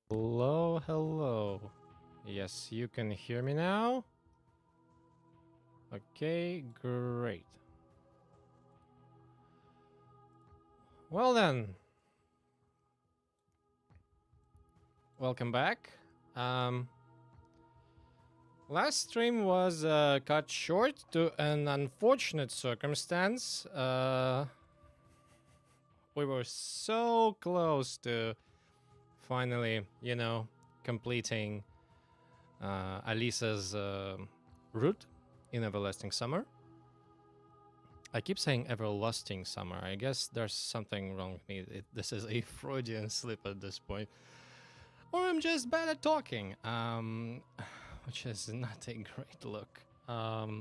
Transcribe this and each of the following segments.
Hello, hello. Yes, you can hear me now? Okay, great. Well then, welcome back. Um, Last stream was cut short to an unfortunate circumstance. We were so close to finally, completing Alisa's route in Everlasting Summer. I keep saying everlasting summer. I guess there's something wrong with me. This is a Freudian slip at this point. Or I'm just bad at talking, which is not a great look. Hi,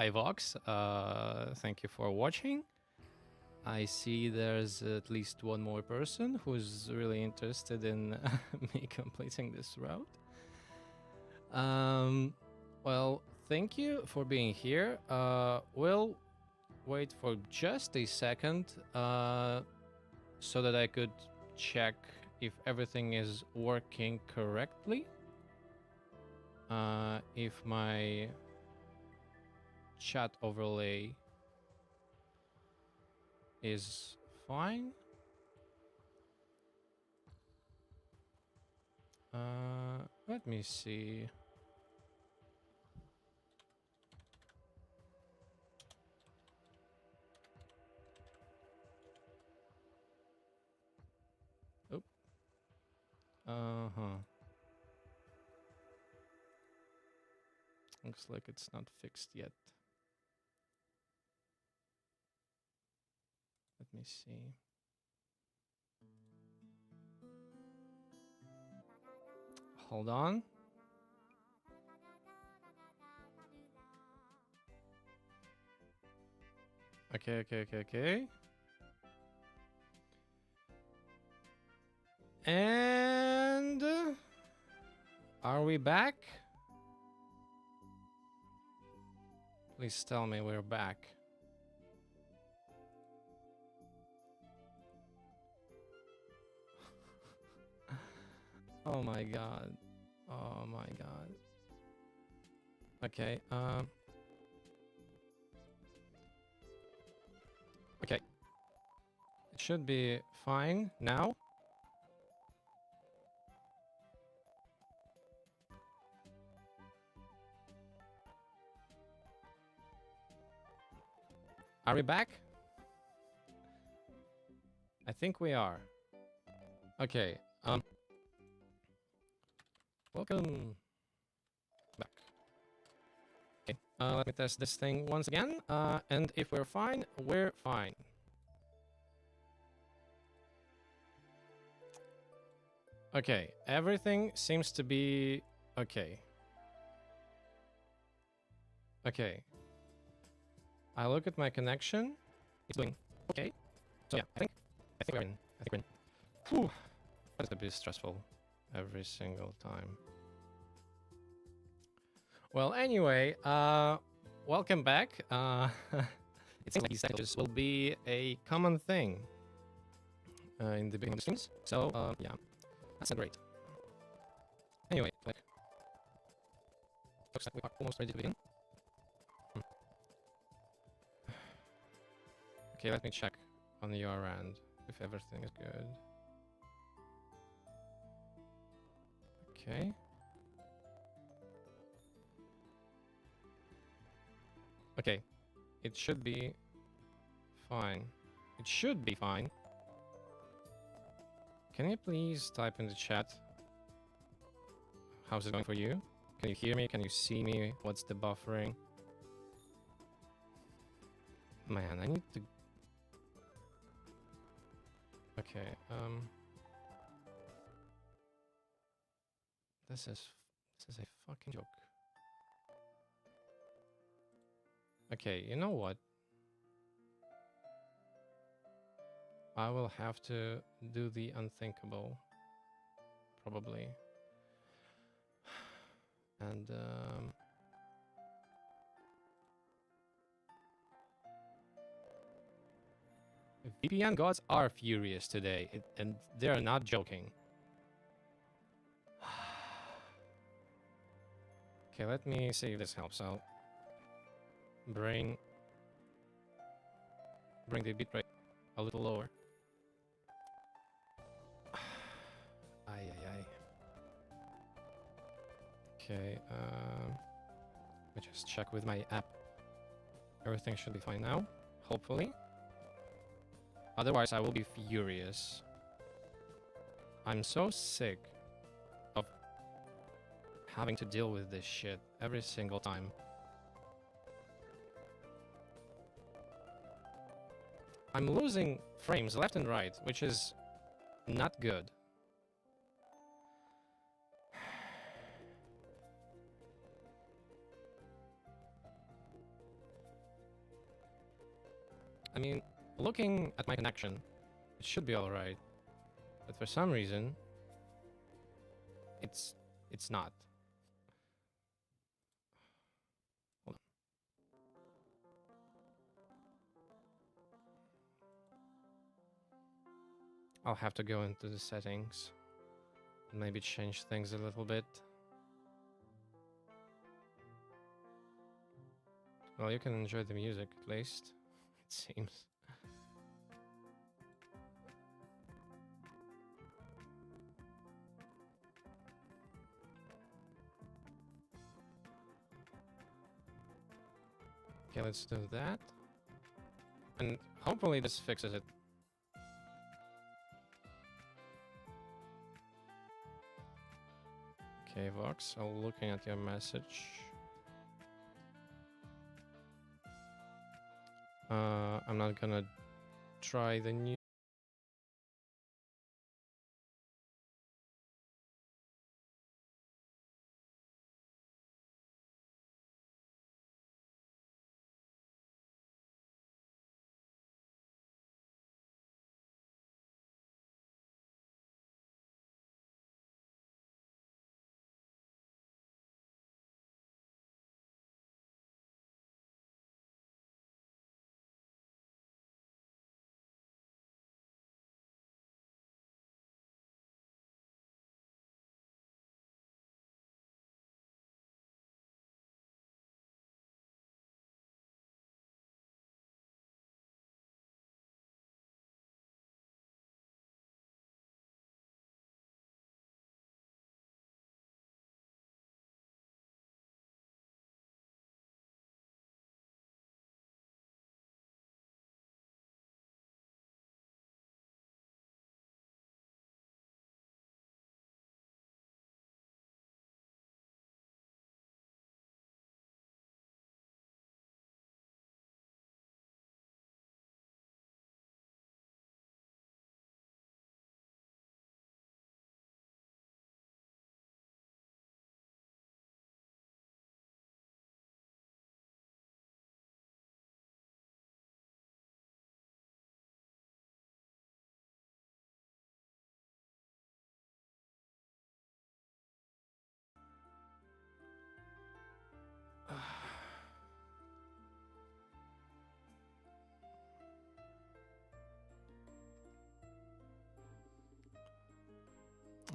Vox. Thank you for watching. I see there's at least one more person who's really interested in me completing this route. Well, thank you for being here. We'll wait for just a second so that I could check if everything is working correctly. If my chat overlay is fine. Let me see. Oh. Uh-huh. Looks like it's not fixed yet. Let me see. Hold on. Okay. And are we back? Please tell me we're back. Oh my god. Oh my god. Okay, okay. It should be fine now. Are we back? I think we are. Okay, welcome back. Okay, let me test this thing once again. And if we're fine, we're fine. Okay, everything seems to be okay. Okay. I look at my connection. It's doing okay. So yeah, I think we're in. I think we're in. Whew. That's a bit stressful every single time. Well, anyway, welcome back. It seems like these stages will be a common thing in the beginning of the streams. So yeah, that's not great. Anyway, like, looks like we are almost ready to begin. Okay, let me check on your end if everything is good. Okay. Okay, it should be fine. It should be fine. Can you please type in the chat? How's it going for you? Can you hear me? Can you see me? What's the buffering? Man, I need to... Okay, this is a fucking joke. Okay, you know what? I will have to do the unthinkable. Probably. And, VPN gods are furious today, and they're not joking. Okay, let me see if this helps. I'll bring the bitrate a little lower. Ay, ay, ay. Okay, let me just check with my app. Everything should be fine now, hopefully. Otherwise, I will be furious. I'm so sick of having to deal with this shit every single time. I'm losing frames left and right, which is not good. I mean, looking at my connection, it should be alright. But for some reason, it's not. Hold on. I'll have to go into the settings and maybe change things a little bit. Well, you can enjoy the music at least, it seems. Okay, let's do that. And hopefully this fixes it. Okay, Vox, I'm looking at your message. I'm not gonna try the new...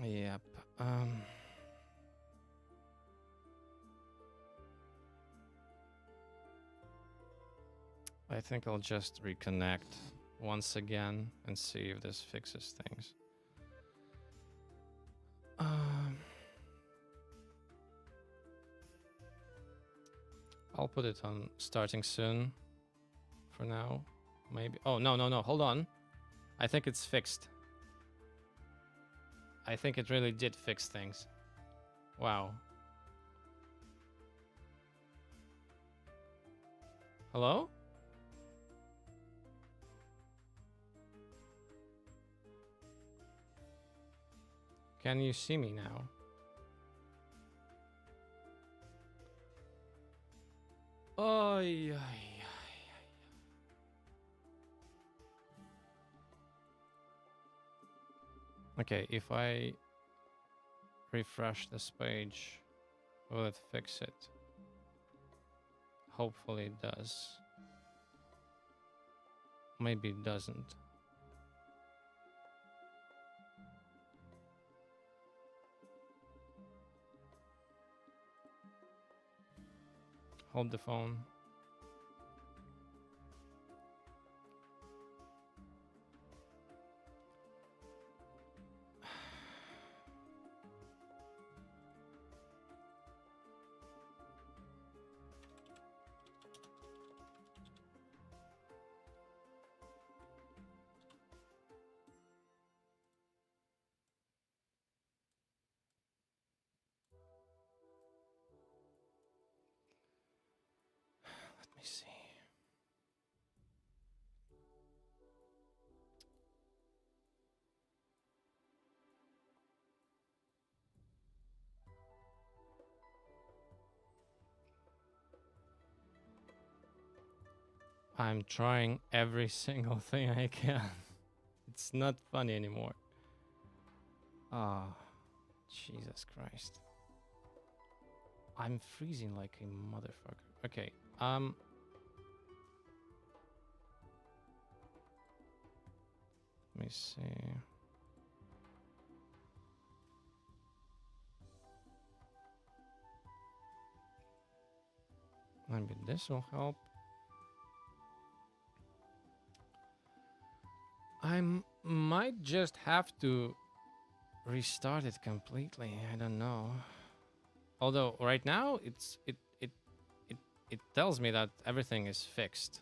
Yep. I think I'll just reconnect once again and see if this fixes things. I'll put it on starting soon for now. Maybe. Oh, no, no, no. Hold on. I think it's fixed. I think it really did fix things. Wow. Hello? Can you see me now? Oh, yeah. Okay, if I refresh this page, will it fix it? Hopefully it does. Maybe it doesn't. hold the phone. Let me see. I'm trying every single thing I can. It's not funny anymore. Ah, Jesus Christ. I'm freezing like a motherfucker. Okay, let me see. Maybe this will help. I might just have to restart it completely. I don't know. Although right now it tells me that everything is fixed.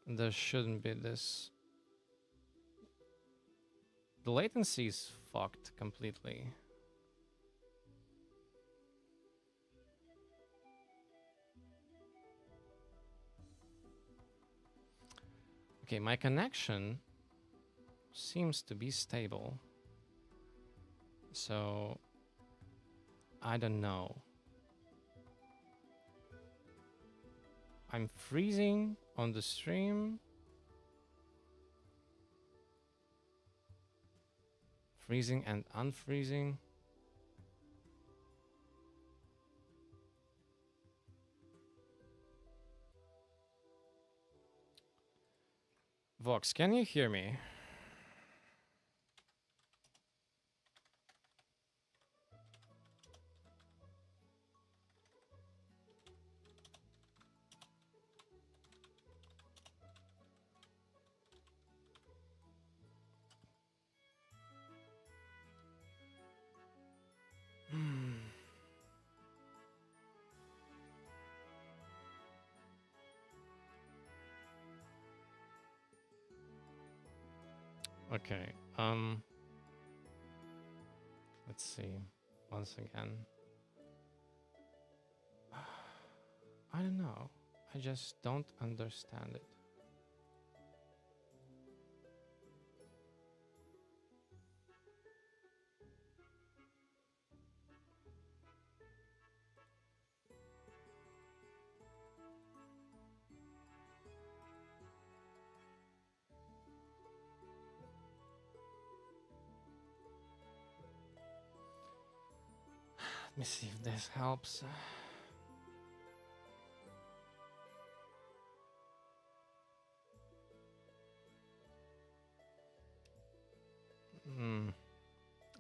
There shouldn't be this. The latency is fucked completely. Okay, my connection seems to be stable. So I don't know. I'm freezing on the stream. Freezing and unfreezing. Vox, can you hear me? Okay. Let's see. Once again. I don't know. I just don't understand it. Let me see if this helps.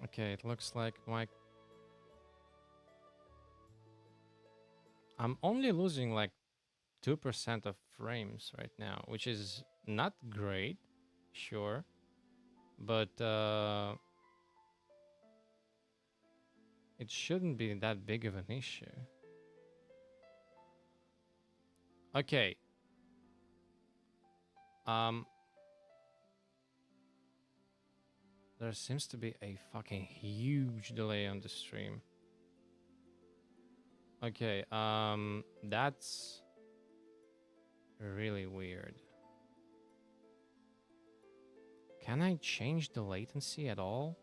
Okay, it looks like I'm only losing like 2% of frames right now, which is not great, sure, but it shouldn't be that big of an issue. Okay. There seems to be a fucking huge delay on the stream. Okay, that's really weird. Can I change the latency at all?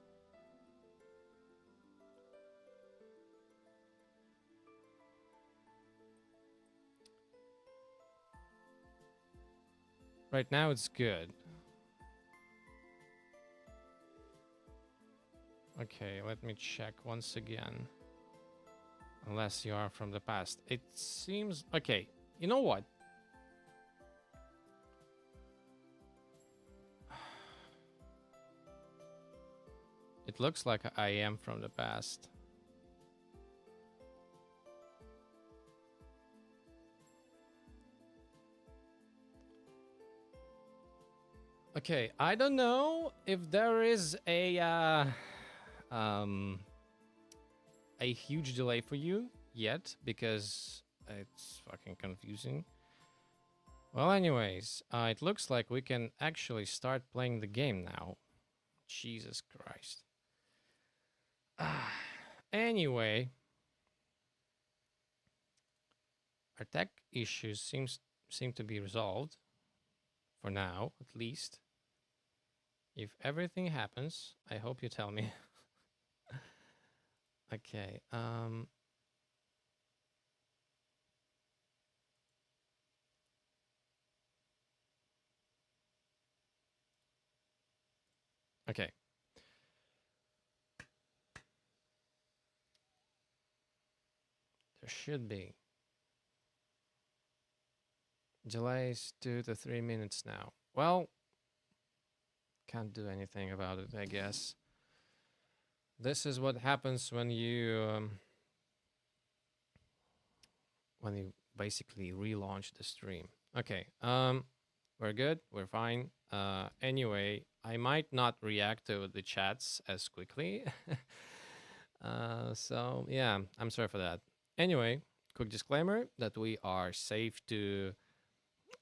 Right now it's good. Okay, let me check once again. Unless you are from the past. It seems... Okay, you know what? It looks like I am from the past. Okay, I don't know if there is um, a huge delay for you yet because it's fucking confusing. Well, anyways, it looks like we can actually start playing the game now. Jesus Christ. Anyway, our tech issues seem to be resolved for now, at least. If everything happens, I hope you tell me. Okay. Okay. There should be delays 2 to 3 minutes now. Well, can't do anything about it, I guess. This is what happens when you basically relaunch the stream. Okay. We're good. We're fine. Anyway, I might not react to the chats as quickly. So yeah, I'm sorry for that. Anyway, quick disclaimer that we are safe to,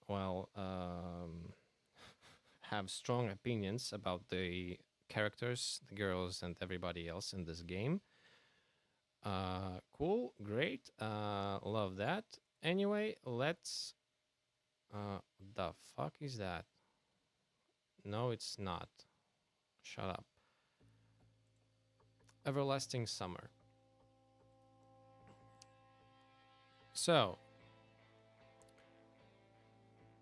well, have strong opinions about the characters, the girls, and everybody else in this game. Cool, great, love that. Anyway, let's. The fuck is that? No, it's not. Shut up. Everlasting Summer. So,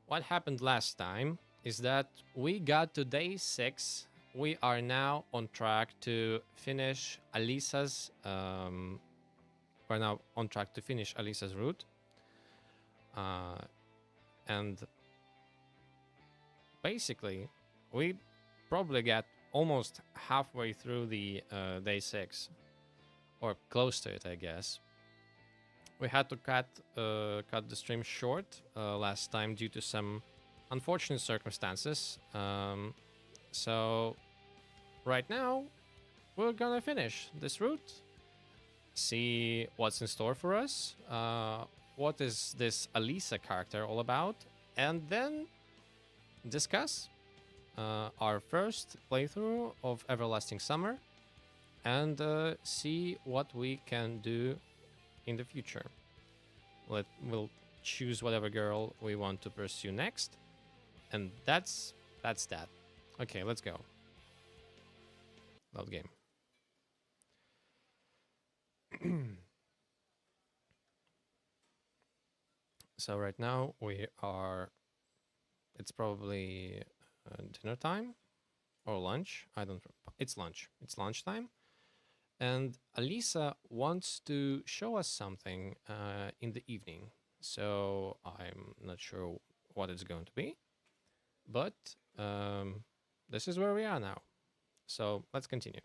what happened last time is that we got to day 6. We are now on track to finish Alisa's. We're now on track to finish Alisa's route. And basically, we probably got almost halfway through the day 6, or close to it, I guess. We had to cut the stream short last time due to some unfortunate circumstances. So right now, we're gonna finish this route, see what's in store for us, what is this Alisa character all about, and then discuss our first playthrough of Everlasting Summer and see what we can do in the future. We'll choose whatever girl we want to pursue next, and that's that. Okay, let's go. Load game. So right now we are. It's probably dinner time or lunch. I don't. It's lunch. It's lunchtime. And Alisa wants to show us something in the evening. So I'm not sure what it's going to be. But this is where we are now. So let's continue.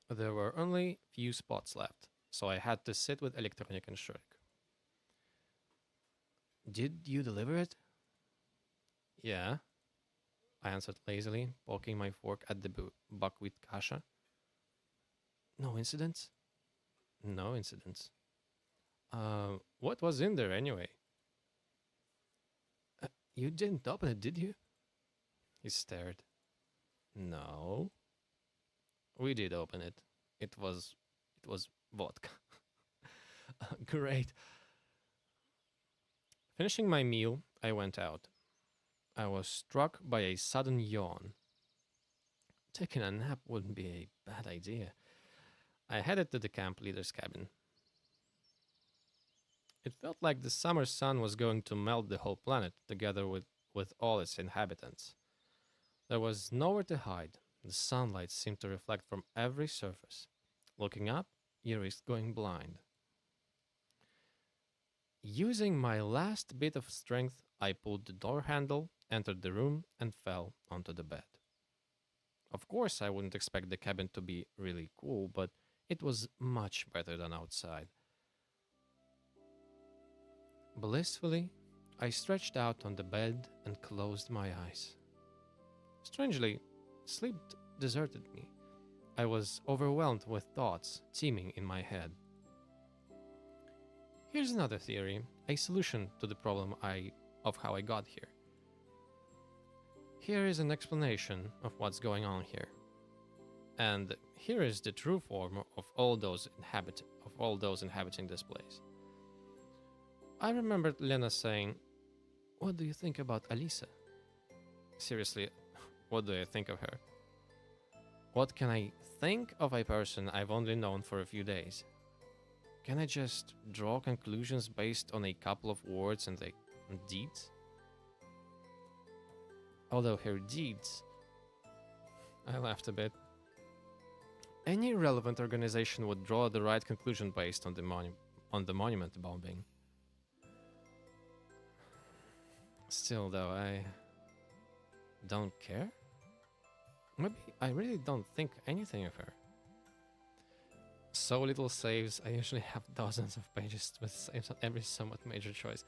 There were only few spots left, so I had to sit with Electronic and Shrek. Did you deliver it? Yeah, I answered lazily, poking my fork at the buckwheat kasha. No incidents? No incidents. What was in there anyway? You didn't open it, did you? He stared. No. We did open it. It was vodka. Great. Finishing my meal, I went out. I was struck by a sudden yawn. Taking a nap wouldn't be a bad idea. I headed to the camp leader's cabin. It felt like the summer sun was going to melt the whole planet together with all its inhabitants. There was nowhere to hide. The sunlight seemed to reflect from every surface. Looking up, you risked going blind. Using my last bit of strength, I pulled the door handle, entered the room, and fell onto the bed. Of course, I wouldn't expect the cabin to be really cool, but it was much better than outside. Blissfully, I stretched out on the bed and closed my eyes. Strangely, sleep deserted me. I was overwhelmed with thoughts teeming in my head. Here's another theory, a solution to the problem of how I got here. Here is an explanation of what's going on here. And here is the true form of all those inhabiting this place. I remembered Lena saying, "What do you think about Alisa?" Seriously, what do I think of her? What can I think of a person I've only known for a few days? Can I just draw conclusions based on a couple of words and deeds? Although her deeds... I laughed a bit. Any relevant organization would draw the right conclusion based on the monument bombing. Still, though, I don't care. Maybe I really don't think anything of her. So little saves. I usually have dozens of pages with saves on every somewhat major choice.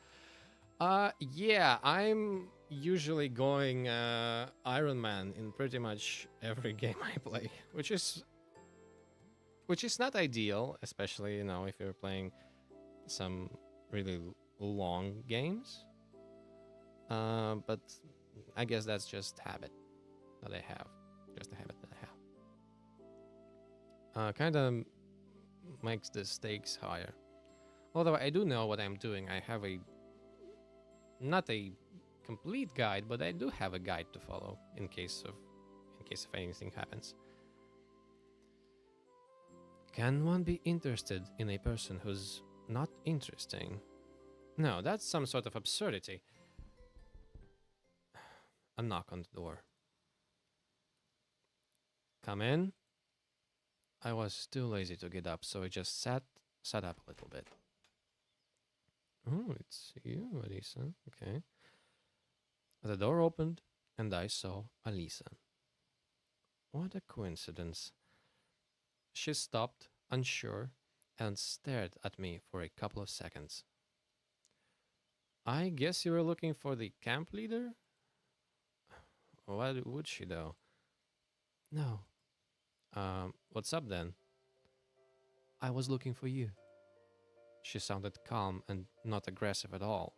Yeah, I'm usually going Iron Man in pretty much every game I play, which is not ideal, especially, you know, if you're playing some really long games. But I guess that's just habit that I have. Just a habit that I have. Kind of makes the stakes higher. Although I do know what I'm doing. I have not a complete guide, but I do have a guide to follow in case of anything happens. Can one be interested in a person who's not interesting? No, that's some sort of absurdity. A knock on the door. Come in. I was too lazy to get up, so I just sat up a little bit. Oh, it's you, Alisa. Okay. The door opened, and I saw Alisa. What a coincidence. She stopped, unsure, and stared at me for a couple of seconds. I guess you were looking for the camp leader? Why would she, though? No. What's up, then? I was looking for you. She sounded calm and not aggressive at all.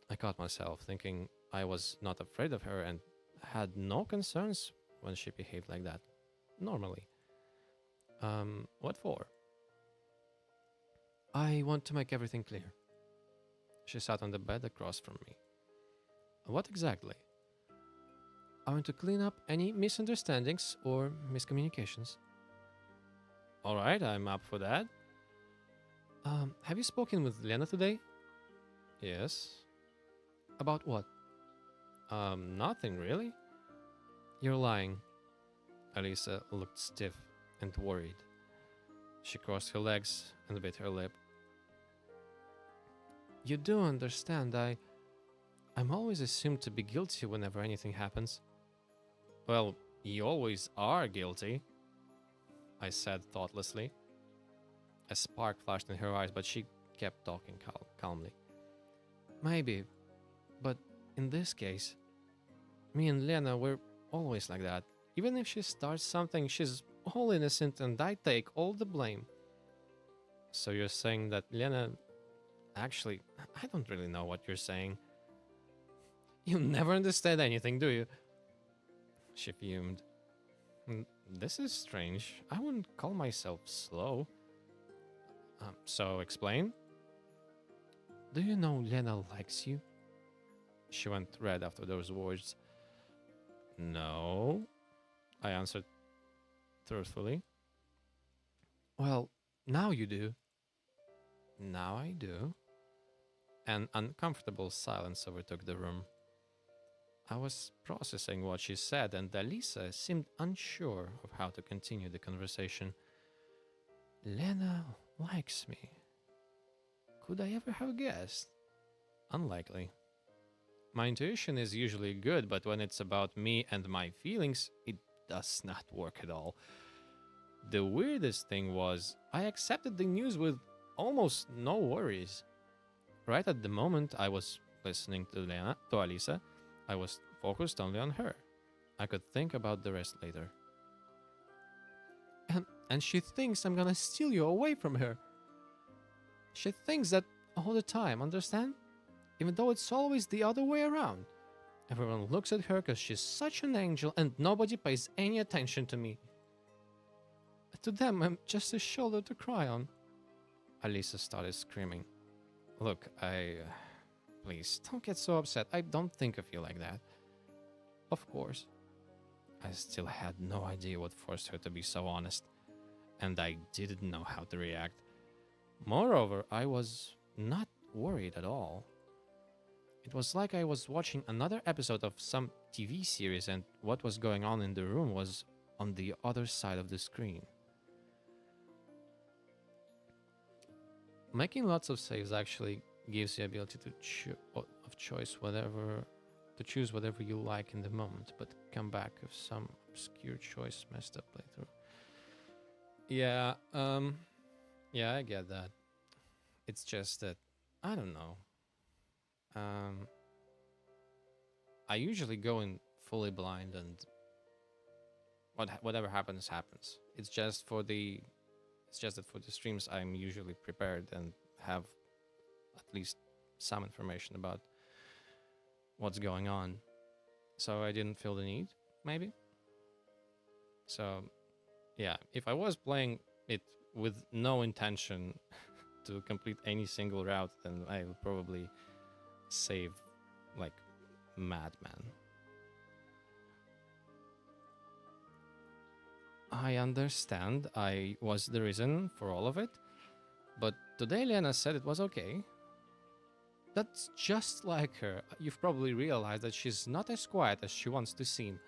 I caught myself thinking I was not afraid of her and had no concerns when she behaved like that. Normally. What for? I want to make everything clear. She sat on the bed across from me. What exactly? I want to clean up any misunderstandings or miscommunications. All right, I'm up for that. Have you spoken with Lena today? Yes. About what? Nothing really. You're lying. Alisa looked stiff and worried. She crossed her legs and bit her lip. You do understand, I'm always assumed to be guilty whenever anything happens. Well, you always are guilty, I said thoughtlessly. A spark flashed in her eyes, but she kept talking calmly. Maybe, but in this case, me and Lena were always like that. Even if she starts something, she's all innocent and I take all the blame. So you're saying that Lena... Actually, I don't really know what you're saying. You never understand anything, do you? She fumed. This is strange. I wouldn't call myself slow. So explain? Do you know Lena likes you? She went red after those words. No, I answered truthfully. Well, now you do. Now I do. An uncomfortable silence overtook the room. I was processing what she said, and Alisa seemed unsure of how to continue the conversation. Lena likes me. Could I ever have guessed? Unlikely. My intuition is usually good, but when it's about me and my feelings, it does not work at all. The weirdest thing was, I accepted the news with almost no worries. Right at the moment I was listening to Alisa, I was focused only on her. I could think about the rest later. And she thinks I'm gonna steal you away from her. She thinks that all the time, understand? Even though it's always the other way around. Everyone looks at her because she's such an angel and nobody pays any attention to me. To them, I'm just a shoulder to cry on. Alisa started screaming. Look, please, don't get so upset. I don't think of you like that. Of course. I still had no idea what forced her to be so honest. And I didn't know how to react. Moreover, I was not worried at all. It was like I was watching another episode of some TV series and what was going on in the room was on the other side of the screen. Making lots of saves actually gives you the ability to choose whatever you like in the moment, but come back if some obscure choice messed up playthrough. Yeah, yeah, I get that. It's just that I don't know. I usually go in fully blind, and whatever happens, happens. It's just that for the streams, I'm usually prepared and have at least some information about what's going on. So I didn't feel the need, maybe. So, yeah, if I was playing it with no intention to complete any single route, then I would probably save like madman. I understand I was the reason for all of it, but today Lena said it was okay. That's just like her. You've probably realized that she's not as quiet as she wants to seem.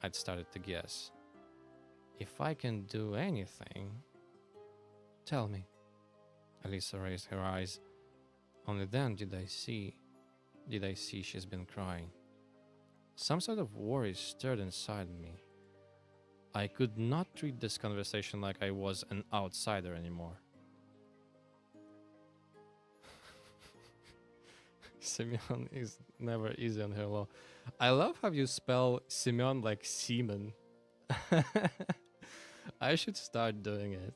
I'd started to guess. If I can do anything... Tell me. Alisa raised her eyes. Only then did I see she's been crying. Some sort of worry stirred inside me. I could not treat this conversation like I was an outsider anymore. Simeon is never easy on her law. I love how you spell Simeon like semen. I should start doing it.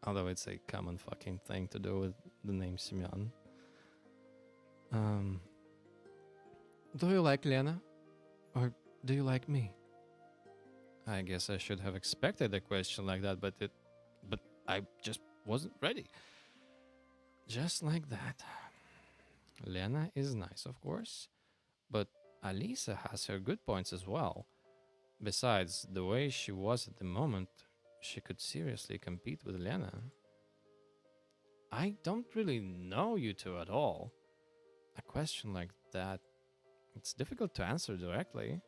Although it's a common fucking thing to do with the name Simeon. Do you like Lena? Or do you like me? I guess I should have expected a question like that, but I just wasn't ready. Just like that. Lena is nice, of course, but Alisa has her good points as well. Besides, the way she was at the moment, she could seriously compete with Lena. I don't really know you two at all. A question like that, it's difficult to answer directly.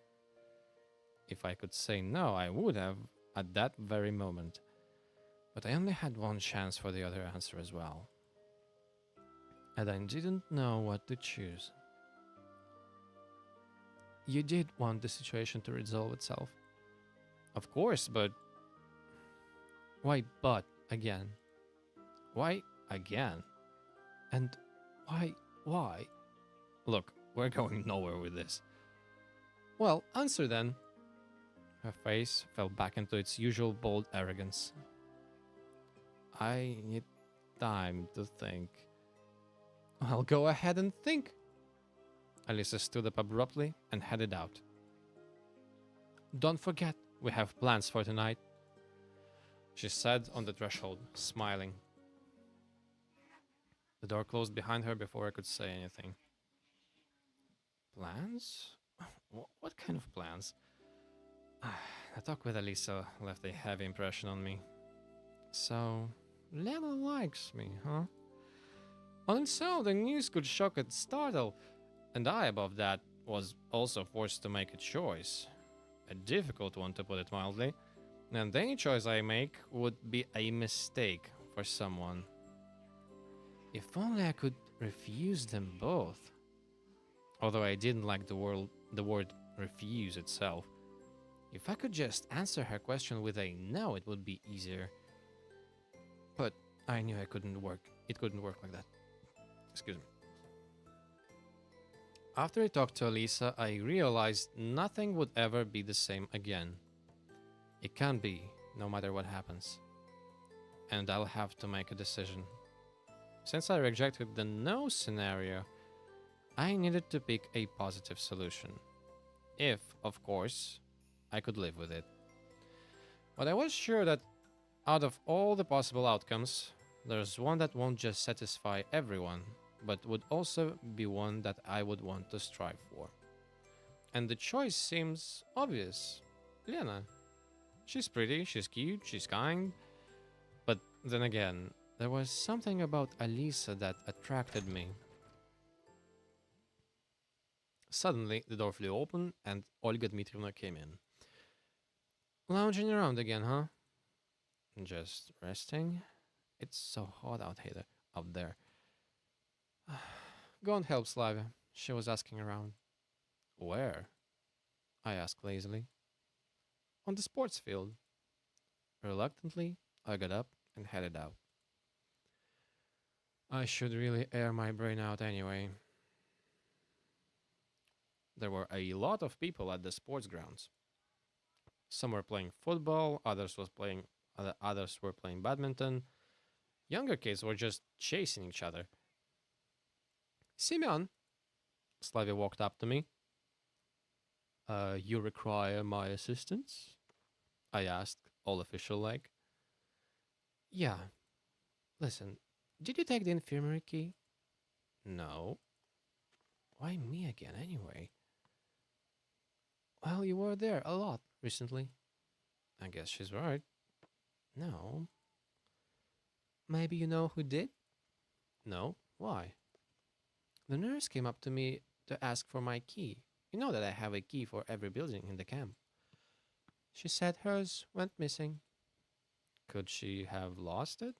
If I could say no, I would have at that very moment. But I only had one chance for the other answer as well. And I didn't know what to choose. You did want the situation to resolve itself. Of course, but... Why but again? Why again? And why? Look, we're going nowhere with this. Well, answer then. Her face fell back into its usual bold arrogance. I need time to think. Well, go ahead and think. Alisa stood up abruptly and headed out. Don't forget, we have plans for tonight, she said on the threshold, smiling. The door closed behind her before I could say anything. Plans? What kind of plans? The talk with Alisa left a heavy impression on me. So, Lena likes me, huh? On its own, the news could shock and startle, and I, above that, was also forced to make a choice. A difficult one, to put it mildly, and any choice I make would be a mistake for someone. If only I could refuse them both. Although I didn't like the word refuse itself. If I could just answer her question with a no, it would be easier. But I knew I couldn't work. It couldn't work like that. Excuse me. After I talked to Alisa, I realized nothing would ever be the same again. It can't be, no matter what happens. And I'll have to make a decision. Since I rejected the no scenario, I needed to pick a positive solution. If, of course, I could live with it. But I was sure that out of all the possible outcomes, there's one that won't just satisfy everyone, but would also be one that I would want to strive for. And the choice seems obvious. Lena. She's pretty, she's cute, she's kind. But then again, there was something about Alisa that attracted me. Suddenly, the door flew open and Olga Dmitrievna came in. Lounging around again, huh? Just resting? It's so hot out here, out there. Go and help Slavia, she was asking around. Where? I asked lazily. On the sports field. Reluctantly, I got up and headed out. I should really air my brain out anyway. There were a lot of people at the sports grounds. Some were playing football, others were playing badminton. Younger kids were just chasing each other. Simeon, Slavia walked up to me. You require my assistance? I asked, all official like. Yeah. Listen, did you take the infirmary key? No. Why me again, anyway? Well, you were there a lot recently. I guess she's right. No. Maybe you know who did? No. Why? The nurse came up to me to ask for my key. You know that I have a key for every building in the camp. She said hers went missing. Could she have lost it?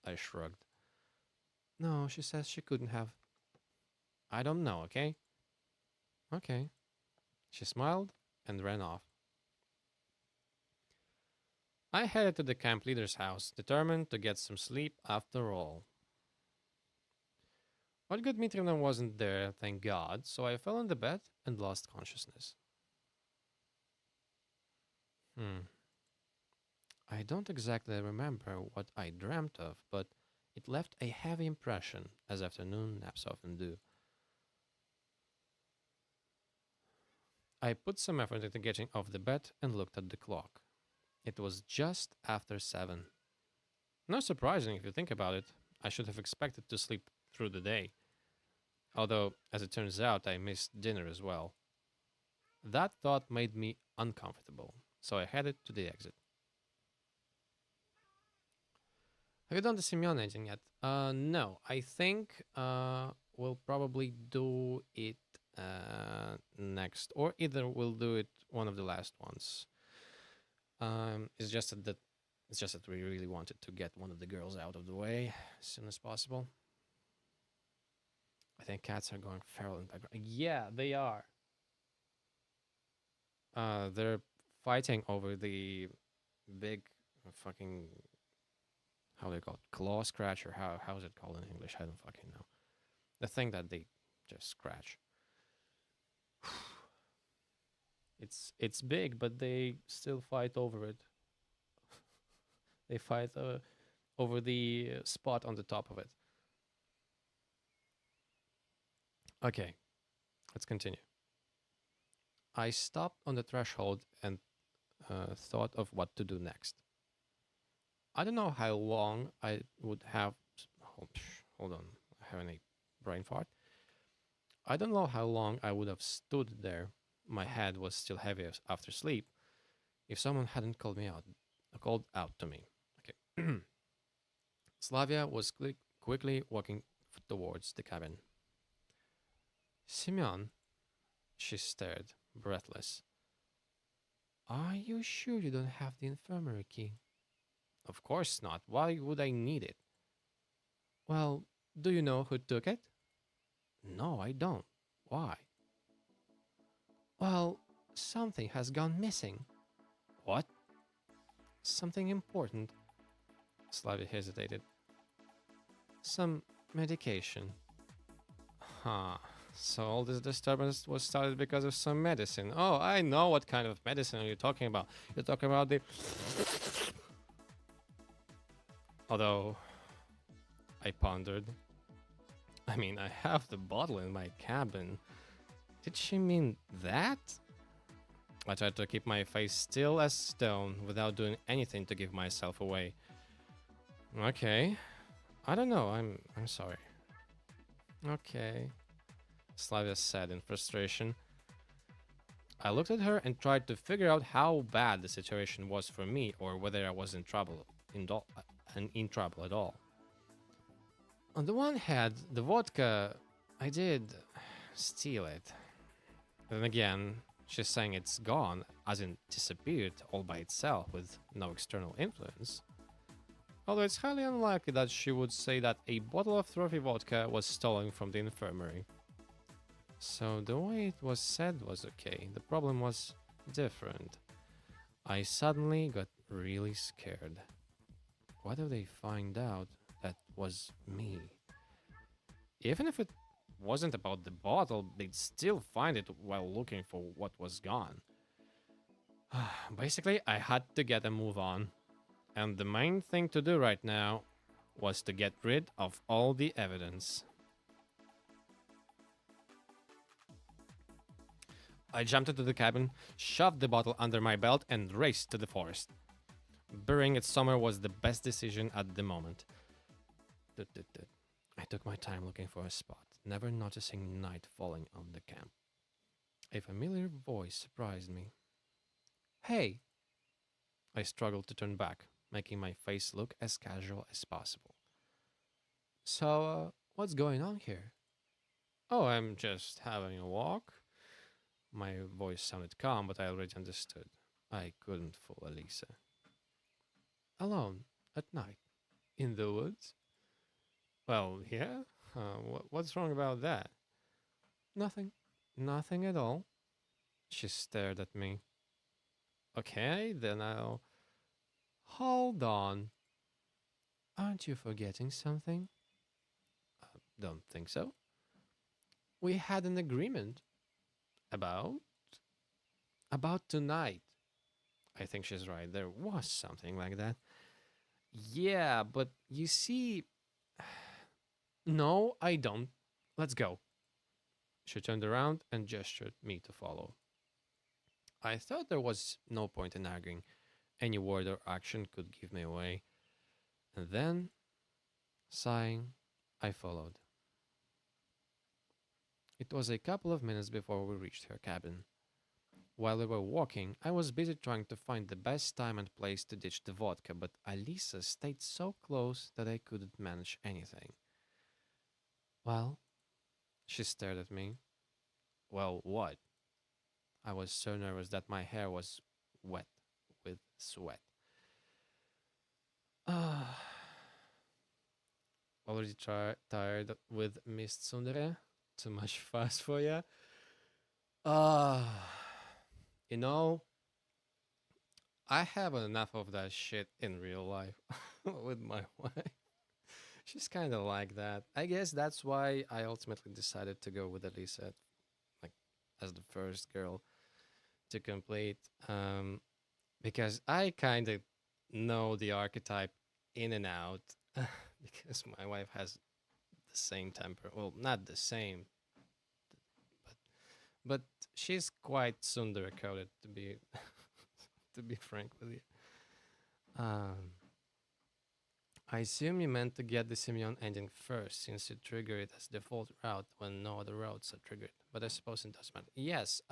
I shrugged. No, she says she couldn't have. I don't know, okay? Okay. She smiled and ran off. I headed to the camp leader's house, determined to get some sleep after all. Olga Dmitrievna wasn't there, thank God, so I fell on the bed and lost consciousness. I don't exactly remember what I dreamt of, but it left a heavy impression, as afternoon naps often do. I put some effort into getting off the bed and looked at the clock. It was just after 7. Not surprising if you think about it. I should have expected to sleep through the day. Although, as it turns out, I missed dinner as well. That thought made me uncomfortable, so I headed to the exit. Have you done the Simeon engine yet? No. I think we'll probably do it next, or either we'll do it one of the last ones. It's just that we really wanted to get one of the girls out of the way as soon as possible. I think cats are going feral in the background. Yeah, they are. They're fighting over the big fucking, how do they call it? Claw scratcher. How is it called in English? I don't fucking know. The thing that they just scratch. It's big, but they still fight over it. They fight over the spot on the top of it. Okay, let's continue. I stopped on the threshold and thought of what to do next. I don't know how long I would have. Hold on, I'm having a brain fart. I don't know how long I would have stood there. My head was still heavy after sleep. If someone hadn't called out to me. Okay. Slavia was quickly walking towards the cabin. Simeon, she stared, breathless. Are you sure you don't have the infirmary key? Of course not. Why would I need it? Well, do you know who took it? No, I don't. Why? Well, something has gone missing. What? Something important. Slavia hesitated. Some medication. Huh. So all this disturbance was started because of some medicine. Oh, I know what kind of medicine are you talking about. You're talking about the... Although, I pondered. I mean, I have the bottle in my cabin. Did she mean that? I tried to keep my face still as stone without doing anything to give myself away. Okay. I don't know. I'm sorry. Okay. Slavia said in frustration. I looked at her and tried to figure out how bad the situation was for me or whether I was in trouble in trouble at all. On the one hand, the vodka, I did steal it. Then again, she's saying it's gone, as in disappeared all by itself with no external influence. Although it's highly unlikely that she would say that a bottle of trophy vodka was stolen from the infirmary. So the way it was said was okay, the problem was different. I suddenly got really scared. What if they find out that was me? Even if it wasn't about the bottle, they'd still find it while looking for what was gone. Basically, I had to get a move on. And the main thing to do right now was to get rid of all the evidence. I jumped into the cabin, shoved the bottle under my belt, and raced to the forest. Burying it somewhere was the best decision at the moment. I took my time looking for a spot, never noticing night falling on the camp. A familiar voice surprised me. Hey! I struggled to turn back, making my face look as casual as possible. So, what's going on here? Oh, I'm just having a walk. My voice sounded calm, but I already understood. I couldn't fool Alisa. Alone, at night, in the woods? Well, yeah. What's wrong about that? Nothing. Nothing at all. She stared at me. Okay, then I'll... Hold on. Aren't you forgetting something? Don't think so. We had an agreement. About? About tonight. I think she's right. There was something like that. Yeah, but you see... No, I don't. Let's go. She turned around and gestured me to follow. I thought there was no point in arguing. Any word or action could give me away. And then, sighing, I followed. It was a couple of minutes before we reached her cabin. While we were walking, I was busy trying to find the best time and place to ditch the vodka, but Alisa stayed so close that I couldn't manage anything. Well, she stared at me. Well, what? I was so nervous that my hair was wet with sweat. Ah, already tired with Miss Tsundere? Too much fast for ya? Ah, you know, I have enough of that shit in real life with my wife. She's kind of like that. I guess that's why I ultimately decided to go with Alisa, like as the first girl to complete, because I kind of know the archetype in and out, because my wife has the same temper. Well, not the same, but but she's quite Tsundere coded to be to be frank with you. Um, I assume you meant to get the Simeon ending first, since you trigger it as default route when no other routes are triggered. But I suppose it doesn't matter. Yes.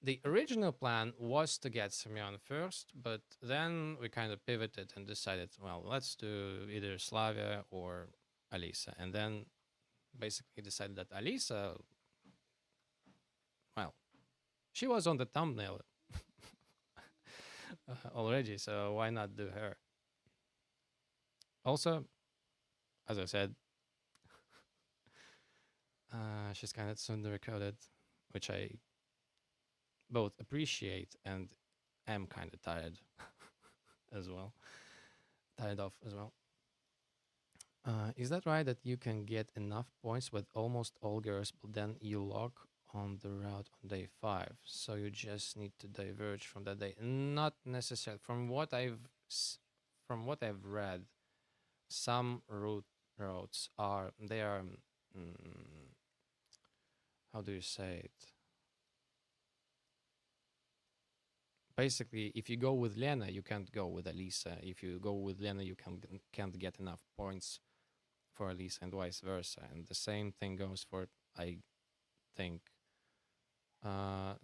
The original plan was to get Simeon first, but then we kind of pivoted and decided, well, let's do either Slavia or Alisa, and then basically decided that Alisa, well, she was on the thumbnail already, so why not do her? Also, as I said, she's kind of Tsundere coded which I both appreciate and am kind of tired as well. Tired of as well. Is that right that you can get enough points with almost all girls, but then you lock on the route on day 5, so you just need to diverge from that day? Not necessarily. From what I've read, some routes are they are mm, how do you say it? Basically, if you go with Lena, you can't go with Alisa. If you go with Lena, you can't get enough points for Alisa, and vice versa. And the same thing goes for, I think,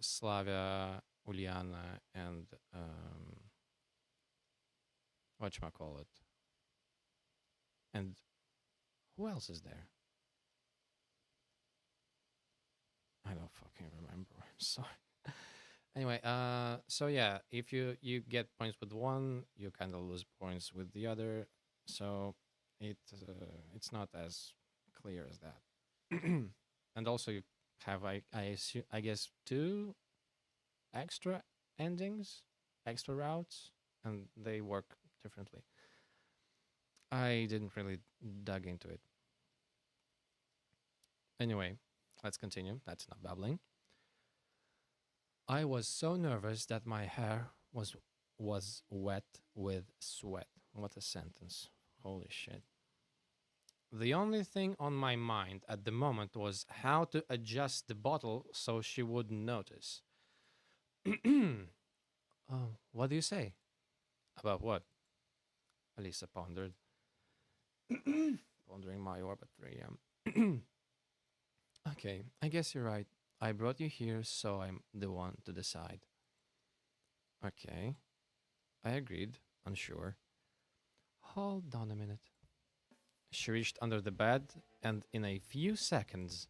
Slavia, Uliana, and whatchamacallit. And who else is there? I don't fucking remember. I'm sorry. Anyway, so yeah, if you get points with one, you kind of lose points with the other. So it's not as clear as that. And also you have I guess 2 extra endings, extra routes, and they work differently. I didn't really dug into it. Anyway, let's continue. That's enough babbling. I was so nervous that my hair was wet with sweat. What a sentence. Holy shit. The only thing on my mind at the moment was how to adjust the bottle so she wouldn't notice. Oh, what do you say? About what? Alisa pondered. Pondering my orb at 3 a.m. Okay, I guess you're right. I brought you here, so I'm the one to decide. Okay, I agreed, unsure. Hold on a minute. She reached under the bed and in a few seconds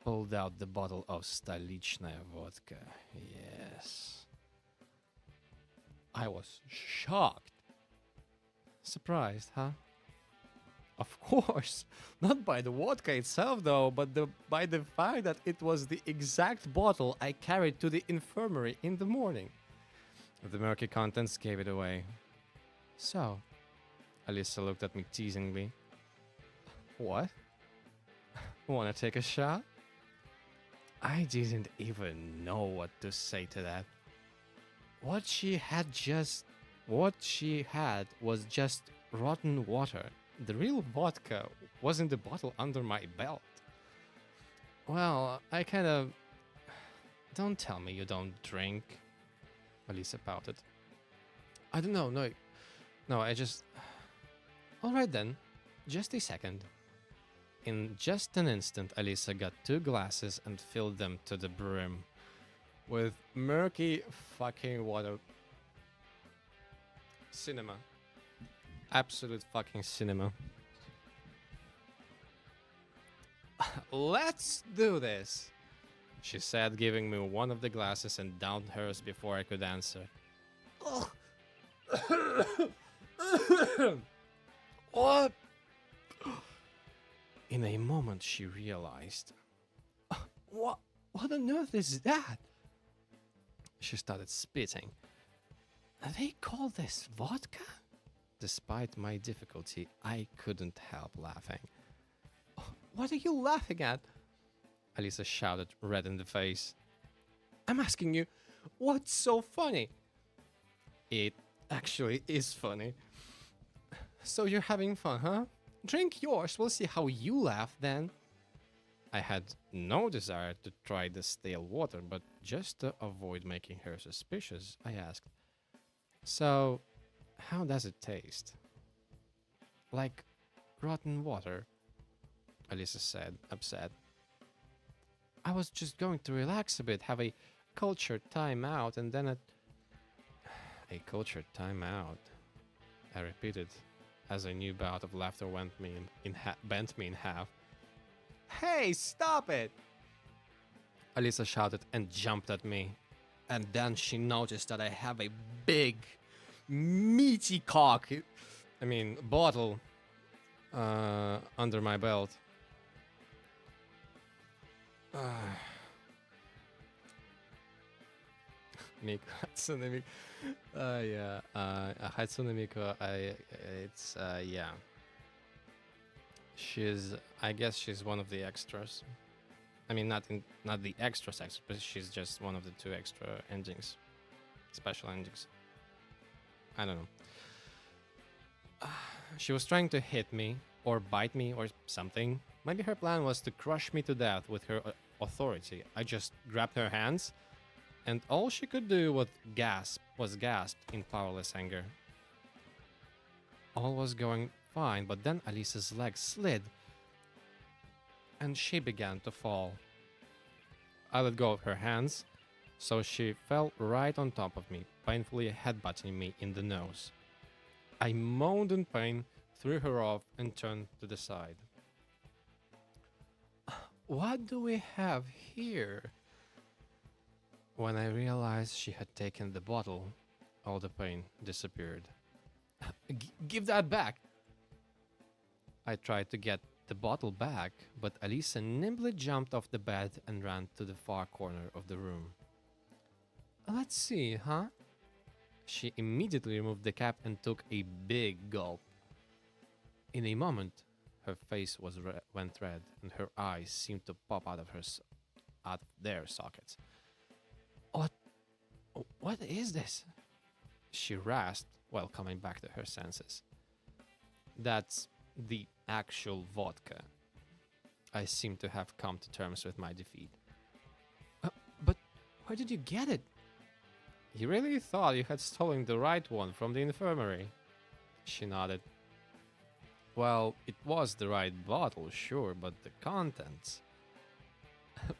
pulled out the bottle of Stolichная vodka. Yes. I was shocked. Surprised, huh? Of course. Not by the vodka itself, though, but by the fact that it was the exact bottle I carried to the infirmary in the morning. The murky contents gave it away. So, Alisa looked at me teasingly. What? Wanna take a shot? I didn't even know what to say to that. What she had was just rotten water. The real vodka was in the bottle under my belt. Well, I kind of... Don't tell me you don't drink, Alisa pouted. I don't know, no, I just... Alright then, just a second. In just an instant, Alisa got 2 glasses and filled them to the brim with murky fucking water. Cinema. Absolute fucking cinema. Let's do this, she said, giving me one of the glasses and downed hers before I could answer. What? In a moment, she realized. What on earth is that? She started spitting. They call this vodka? Despite my difficulty, I couldn't help laughing. What are you laughing at? Alisa shouted, red in the face. I'm asking you, what's so funny? It actually is funny. So you're having fun, huh? Drink yours, we'll see how you laugh then. I had no desire to try the stale water, but just to avoid making her suspicious, I asked, so, how does it taste? Like rotten water, Alisa said, upset. I was just going to relax a bit, have a cultured time out, and then a cultured time out, I repeated, as a new bout of laughter bent me in half. Hey, stop it! Alisa shouted and jumped at me. And then she noticed that I have a big, meaty bottle under my belt. Miku, Hatsune Miku. Yeah. Hatsune Miku. It's yeah. She's. I guess she's one of the extras. I mean, not the extras, but she's just one of the two extra endings, special endings. I don't know. She was trying to hit me or bite me or something. Maybe her plan was to crush me to death with her authority. I just grabbed her hands, and all she could do was gasp in powerless anger. All was going fine, but then Alisa's leg slid, and she began to fall. I let go of her hands, so she fell right on top of me, painfully headbutting me in the nose. I moaned in pain, threw her off, and turned to the side. What do we have here? When I realized she had taken the bottle, all the pain disappeared. Give that back! I tried to get the bottle back, but Alisa nimbly jumped off the bed and ran to the far corner of the room. Let's see, huh? She immediately removed the cap and took a big gulp. In a moment, her face went red, and her eyes seemed to pop out of their sockets. What is this? She rasped while coming back to her senses. That's the actual vodka. I seem to have come to terms with my defeat. But where did you get it? You really thought you had stolen the right one from the infirmary? She nodded. Well, it was the right bottle, sure, but the contents...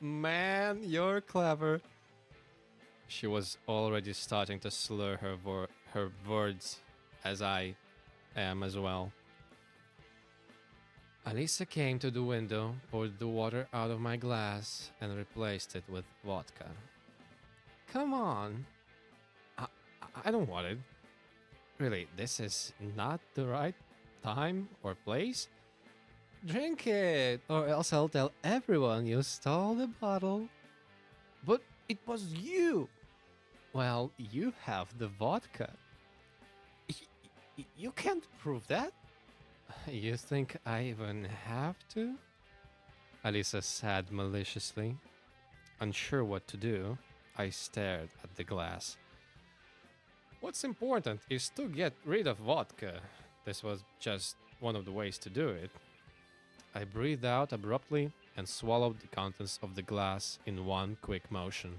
Man, you're clever. She was already starting to slur her words, as I am as well. Alisa came to the window, poured the water out of my glass, and replaced it with vodka. Come on. I don't want it. Really, this is not the right time or place? Drink it, or else I'll tell everyone you stole the bottle. But it was you! Well, you have the vodka. You can't prove that. You think I even have to? Alisa said maliciously. Unsure what to do, I stared at the glass. What's important is to get rid of vodka. This was just one of the ways to do it. I breathed out abruptly and swallowed the contents of the glass in one quick motion.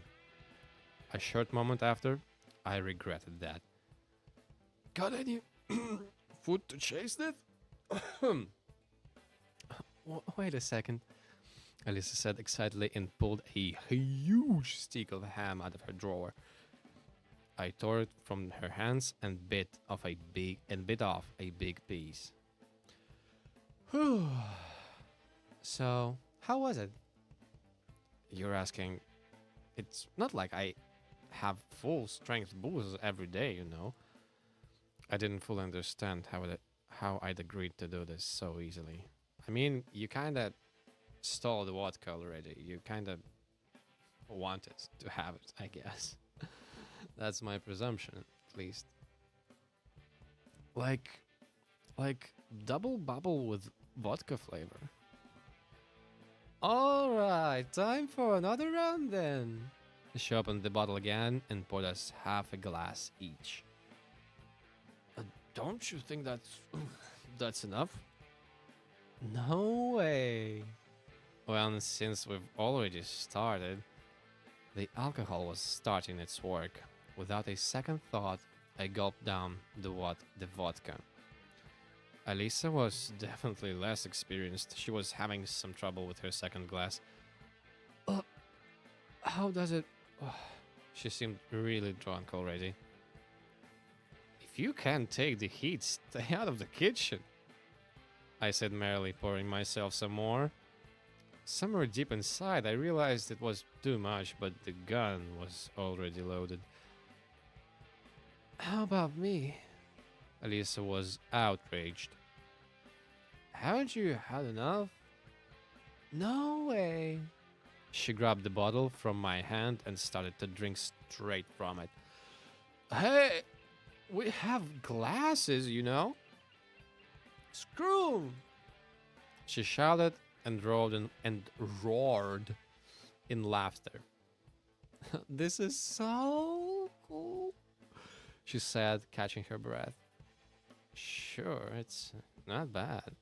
A short moment after, I regretted that. Got any food to chase it? Wait a second, Alisa said excitedly and pulled a huge stick of ham out of her drawer. I tore it from her hands and bit off a big piece. So, how was it? You're asking. It's not like I have full strength booze every day, you know. I didn't fully understand how I'd agreed to do this so easily. I mean, you kinda stole the vodka already. You kinda wanted to have it, I guess. That's my presumption, at least. Like double bubble with vodka flavor. Alright, time for another round then. She opened the bottle again and poured us half a glass each. Don't you think that's enough? No way. Well, since we've already started, the alcohol was starting its work. Without a second thought, I gulped down the vodka. Alisa was definitely less experienced. She was having some trouble with her second glass. How does it... She seemed really drunk already. If you can't take the heat, stay out of the kitchen, I said merrily, pouring myself some more. Somewhere deep inside, I realized it was too much, but the gun was already loaded. How about me? Alisa was outraged. Haven't you had enough? No way. She grabbed the bottle from my hand and started to drink straight from it. Hey, we have glasses, you know? Screw 'em! She shouted and roared in laughter. This is so cool, she said, catching her breath. Sure, it's not bad.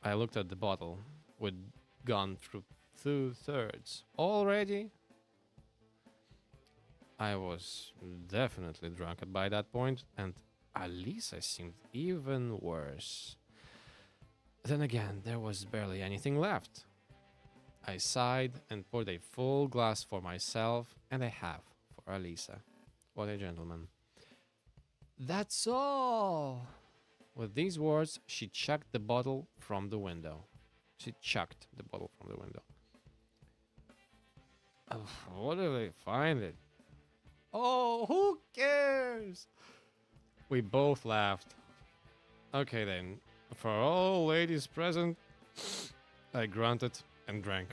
I looked at the bottle. We'd gone through 2/3. Already? I was definitely drunk by that point, and Alisa seemed even worse. Then again, there was barely anything left. I sighed and poured a full glass for myself and a half for Alisa. What a gentleman. That's all! With these words, she chucked the bottle from the window. She chucked the bottle from the window. What if they find it? Oh, who cares? We both laughed. Okay then, for all ladies present, I grunted and drank.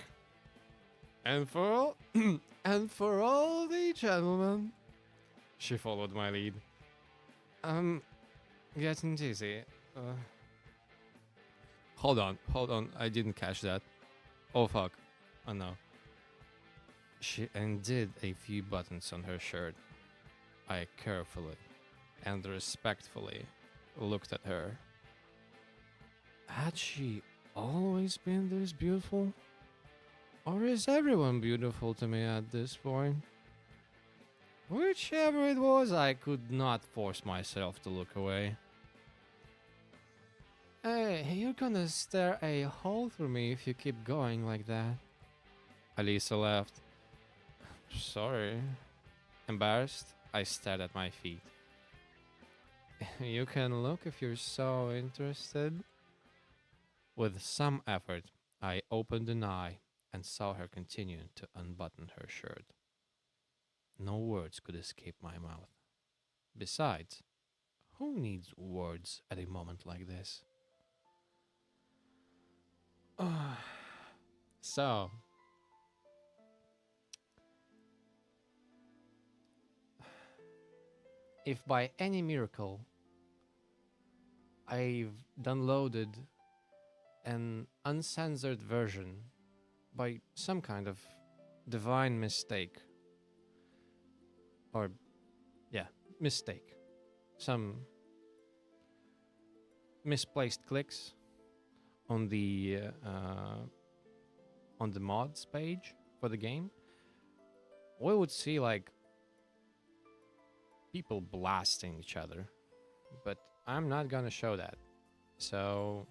And for all, and for all the gentlemen, she followed my lead. Getting dizzy. Hold on, I didn't catch that. Oh fuck, oh no. She undid a few buttons on her shirt. I carefully and respectfully looked at her. Had she always been this beautiful? Or is everyone beautiful to me at this point? Whichever it was, I could not force myself to look away. Hey, you're gonna stare a hole through me if you keep going like that. Alisa laughed. Sorry. Embarrassed, I stared at my feet. You can look if you're so interested. With some effort, I opened an eye and saw her continue to unbutton her shirt. No words could escape my mouth. Besides, who needs words at a moment like this? So, if by any miracle I've downloaded an uncensored version by some kind of divine mistake, or yeah, mistake, some misplaced clicks on the mods page for the game, we would see like people blasting each other, but I'm not gonna show that. So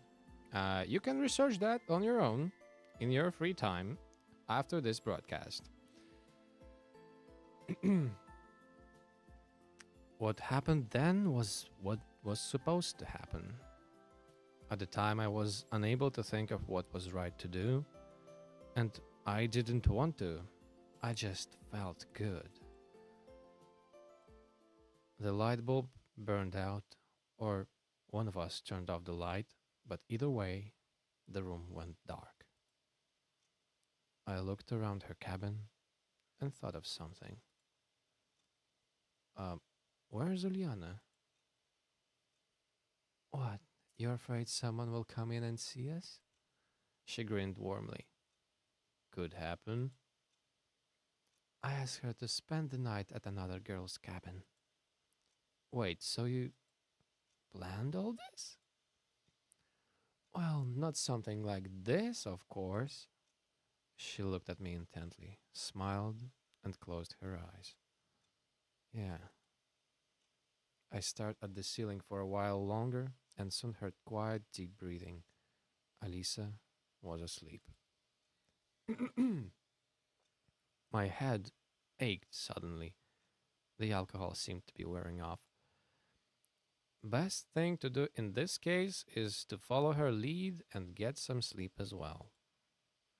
you can research that on your own in your free time after this broadcast. What happened then was what was supposed to happen. At the time, I was unable to think of what was right to do, and I didn't want to. I just felt good. The light bulb burned out, or one of us turned off the light, but either way, the room went dark. I looked around her cabin and thought of something. Where's Uliana? What? You're afraid someone will come in and see us? She grinned warmly. Could happen. I asked her to spend the night at another girl's cabin. Wait, so you planned all this? Well, not something like this, of course. She looked at me intently, smiled, and closed her eyes. Yeah. I stared at the ceiling for a while longer and soon heard quiet, deep breathing. Alisa was asleep. My head ached suddenly. The alcohol seemed to be wearing off. Best thing to do in this case is to follow her lead and get some sleep as well.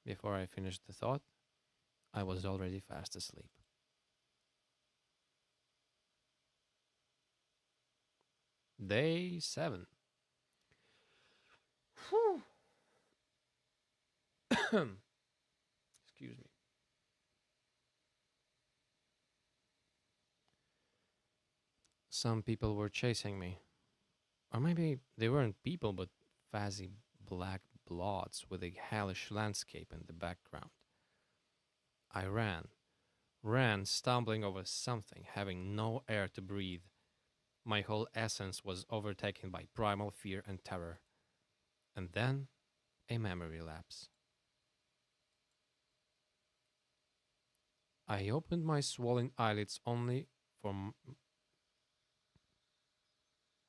Before I finished the thought, I was already fast asleep. Day 7. Excuse me. Some people were chasing me. Or maybe they weren't people, but fuzzy black blots with a hellish landscape in the background. I ran, stumbling over something, having no air to breathe. My whole essence was overtaken by primal fear and terror. And then a memory lapse. I opened my swollen eyelids only for.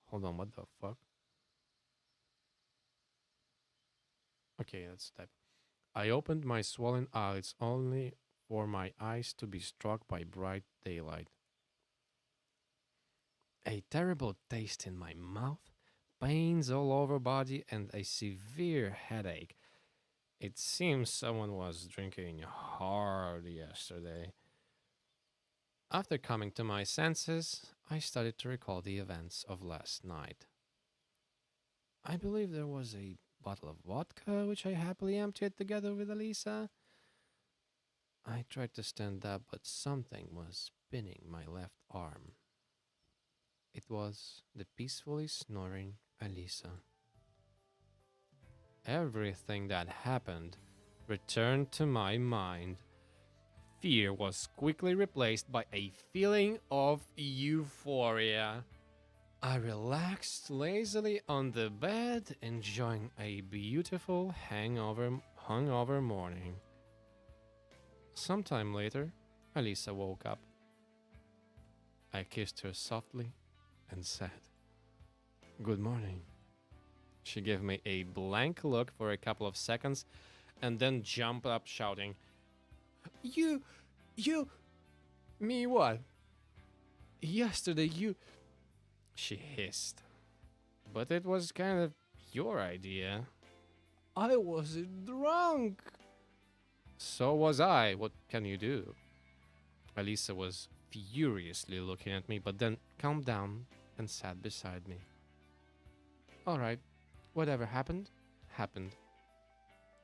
Hold on, what the fuck? Okay, that's type. I opened my swollen eyelids only for my eyes to be struck by bright daylight. A terrible taste in my mouth, pains all over body, and a severe headache. It seems someone was drinking hard yesterday. After coming to my senses, I started to recall the events of last night. I believe there was a bottle of vodka which I happily emptied together with Alisa. I tried to stand up, but something was spinning my left arm. It was the peacefully snoring Alisa. Everything that happened returned to my mind. Fear was quickly replaced by a feeling of euphoria. I relaxed lazily on the bed, enjoying a beautiful hungover morning. Sometime later, Alisa woke up. I kissed her softly and said, "Good morning." She gave me a blank look for a couple of seconds and then jumped up shouting, You, me what? Yesterday you. She hissed. But it was kind of your idea. I wasn't drunk. So was I. What can you do? Alisa was furiously looking at me, but then calmed down and sat beside me. All right, whatever happened, happened.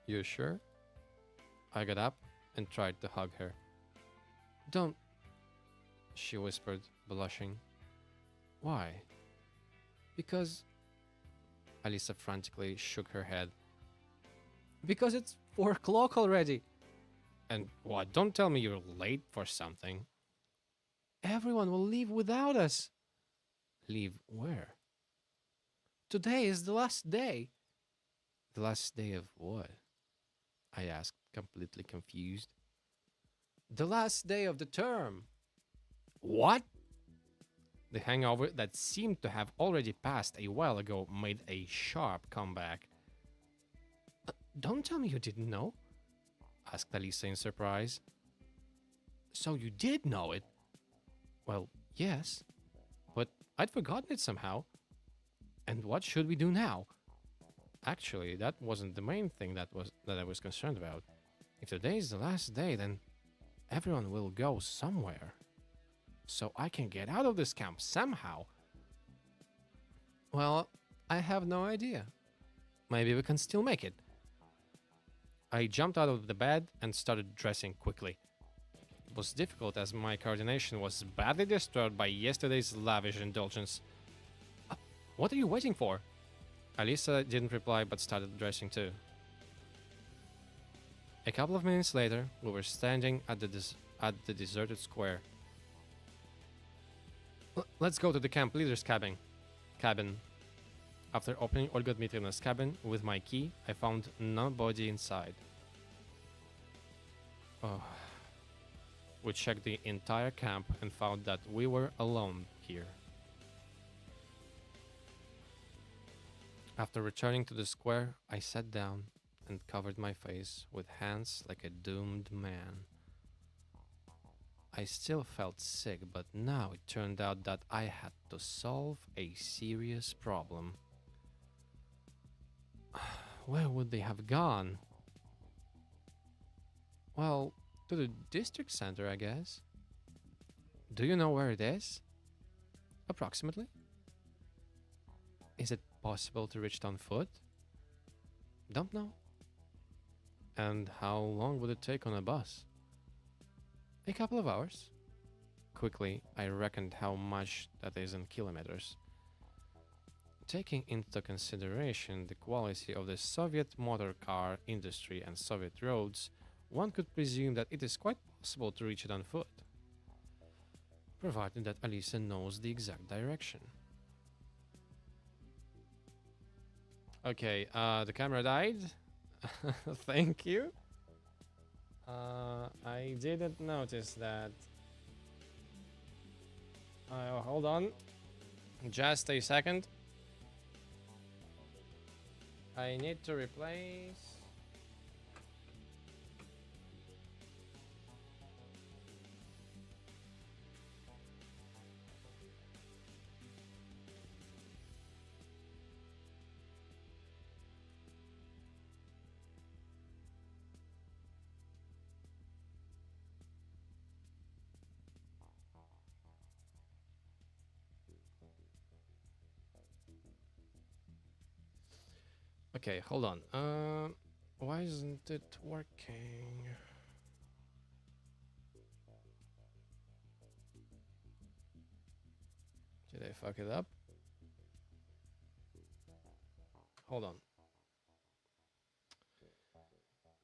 You sure? I got up and tried to hug her. Don't, she whispered, blushing. Why? Because. Alisa frantically shook her head. Because it's 4 o'clock already. And what? Don't tell me you're late for something. Everyone will leave without us. Leave where? Today is the last day. The last day of what? I asked, completely confused. The last day of the term. What? The hangover that seemed to have already passed a while ago made a sharp comeback. Don't tell me you didn't know, asked Alisa in surprise. So you did know it? Well, yes, but I'd forgotten it somehow. And what should we do now? Actually, that wasn't the main thing that I was concerned about. If today is the last day, then everyone will go somewhere. So I can get out of this camp somehow. Well, I have no idea. Maybe we can still make it. I jumped out of the bed and started dressing quickly. It was difficult as my coordination was badly disturbed by yesterday's lavish indulgence. What are you waiting for? Alisa didn't reply but started dressing too. A couple of minutes later, we were standing at the deserted square. Let's go to the camp leader's cabin. After opening Olga Dmitrievna's cabin with my key, I found nobody inside. Oh. We checked the entire camp and found that we were alone here. After returning to the square, I sat down and covered my face with hands like a doomed man. I still felt sick, but now it turned out that I had to solve a serious problem. Where would they have gone? Well, to the district center, I guess. Do you know where it is? Approximately? Is it possible to reach it on foot? Don't know. And how long would it take on a bus? A couple of hours. Quickly, I reckoned how much that is in kilometers. Taking into consideration the quality of the Soviet motor car industry and Soviet roads, one could presume that it is quite possible to reach it on foot, provided that Alisa knows the exact direction. Okay, the camera died. Thank you. I didn't notice that. Hold on. Just a second. I need to replace. Okay, hold on. Why isn't it working? Did I fuck it up? Hold on.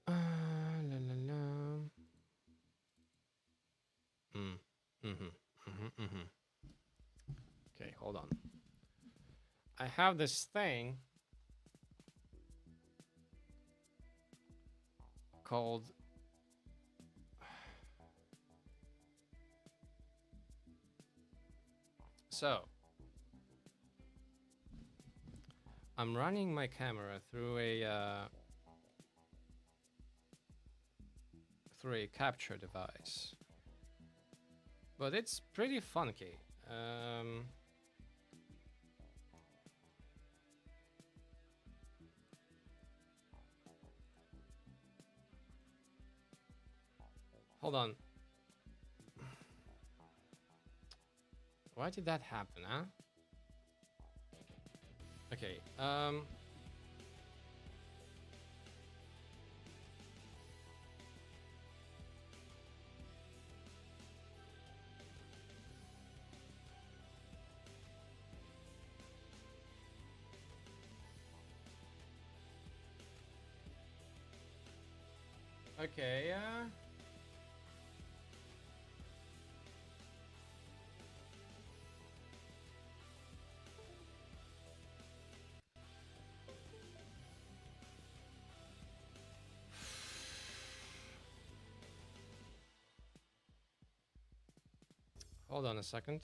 La la la. Okay, hold on. I have this thing called so I'm running my camera through a capture device, but it's pretty funky. Hold on. Why did that happen, huh? Okay, okay, hold on a second.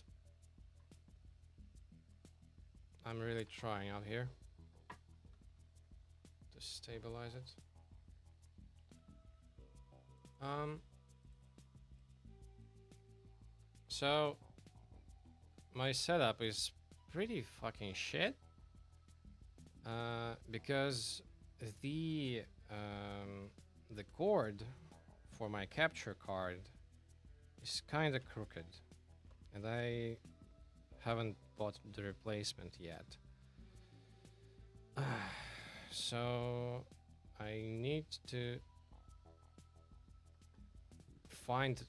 I'm really trying out here to stabilize it. So my setup is pretty fucking shit. Because the the cord for my capture card is kind of crooked, and I haven't bought the replacement yet. So I need to find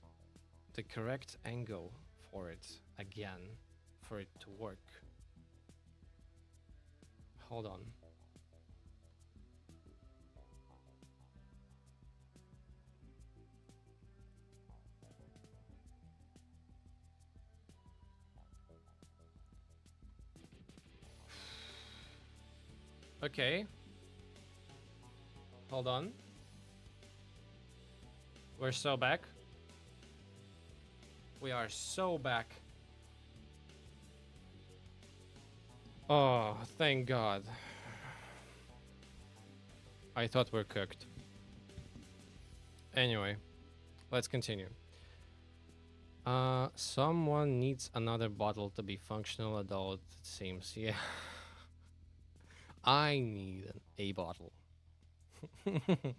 the correct angle for it again for it to work. Hold on. Okay. Hold on. We're so back. We are so back. Oh, thank God. I thought we're cooked. Anyway, let's continue. Someone needs another bottle to be functional adult, it seems. Yeah. I need a bottle. With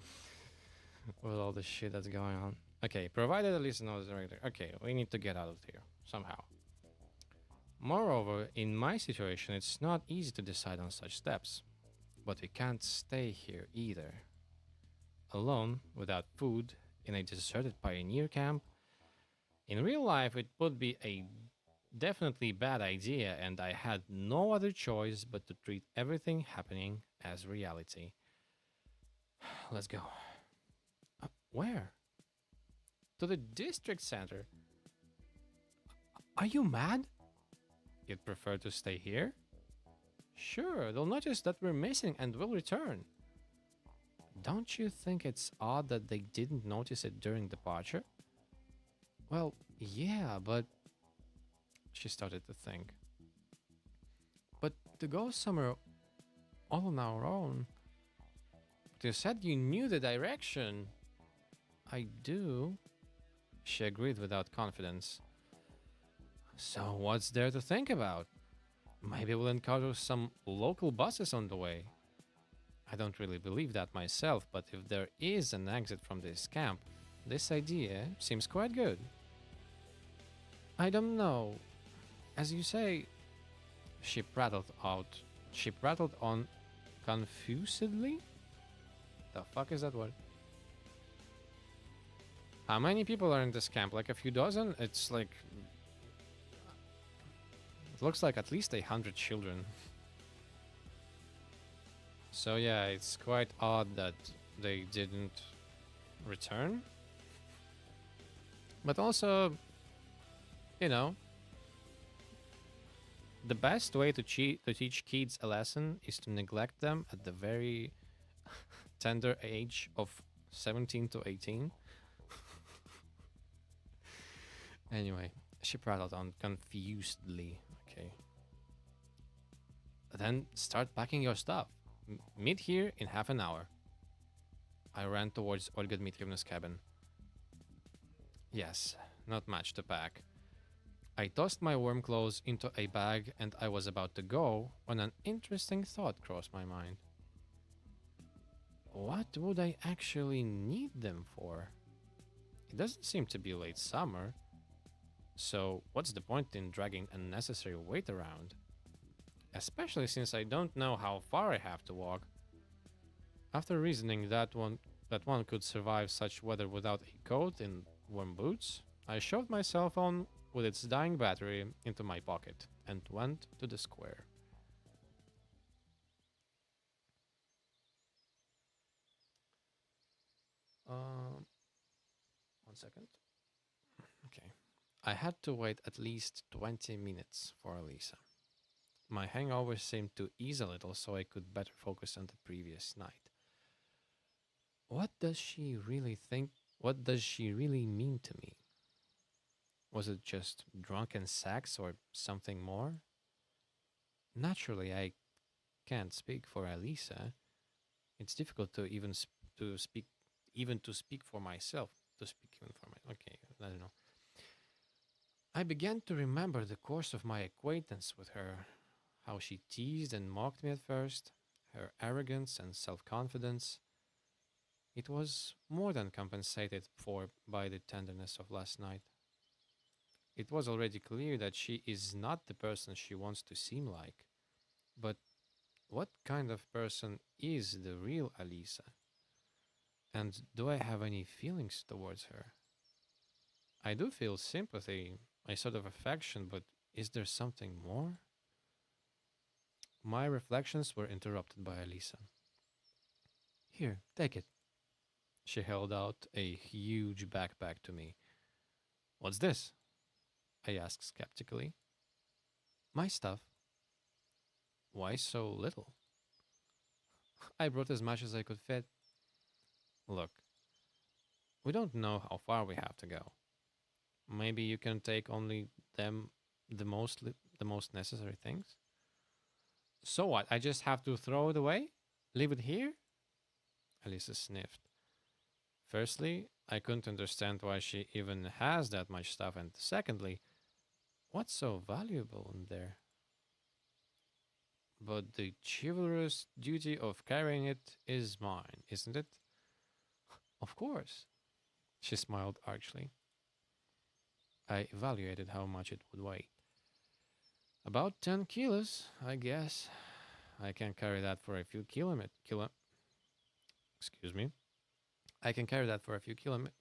all the shit that's going on. Okay, provided at least knows the director. Okay, we need to get out of here somehow. Moreover, in my situation, it's not easy to decide on such steps. But we can't stay here either. Alone, without food, in a deserted pioneer camp, In real life, it would be a definitely bad idea, and I had no other choice but to treat everything happening as reality. Let's go. Where? To the district center. Are you mad? You'd prefer to stay here? Sure, they'll notice that we're missing and will return. Don't you think it's odd that they didn't notice it during departure? Well, yeah, but she started to think. But to go somewhere all on our own. But you said you knew the direction. I do. She agreed without confidence. So what's there to think about? Maybe we'll encounter some local buses on the way. I don't really believe that myself, but if there is an exit from this camp, this idea seems quite good. I don't know. As you say, she prattled out. She prattled on confusedly? The fuck is that word? How many people are in this camp? Like a few dozen? It's like. It looks like at least 100 children. So yeah, it's quite odd that they didn't return. But also, you know, the best way to teach kids a lesson is to neglect them at the very tender age of 17 to 18. Anyway, she prattled on confusedly. Okay. Then start packing your stuff. Meet here in half an hour. I ran towards Olga Dmitrievna's cabin. Yes, not much to pack. I tossed my warm clothes into a bag and I was about to go when an interesting thought crossed my mind. What would I actually need them for? It doesn't seem to be late summer, so what's the point in dragging unnecessary weight around? Especially since I don't know how far I have to walk. After reasoning that one could survive such weather without a coat and warm boots, I shoved my cell phone with its dying battery into my pocket and went to the square. Um, 1 second. Okay. I had to wait at least 20 minutes for Alisa. My hangover seemed to ease a little so I could better focus on the previous night. What does she really think? What does she really mean to me? Was it just drunken sex or something more? Naturally, I can't speak for Alisa. It's difficult to to speak, even to speak for myself. To speak even for my okay, I don't know. I began to remember the course of my acquaintance with her, how she teased and mocked me at first, her arrogance and self-confidence. It was more than compensated for by the tenderness of last night. It was already clear that she is not the person she wants to seem like. But what kind of person is the real Alisa? And do I have any feelings towards her? I do feel sympathy, a sort of affection, but is there something more? My reflections were interrupted by Alisa. Here, take it. She held out a huge backpack to me. What's this? I asked skeptically. My stuff. Why so little? I brought as much as I could fit. Look, we don't know how far we have to go. Maybe you can take only them the most necessary things. So what? I just have to throw it away? Leave it here? Alisa sniffed. Firstly, I couldn't understand why she even has that much stuff, and secondly, what's so valuable in there? But the chivalrous duty of carrying it is mine, isn't it? Of course, she smiled archly. I evaluated how much it would weigh. About 10 kilos, I guess. I can carry that for a few excuse me. I can carry that for a few kilometers.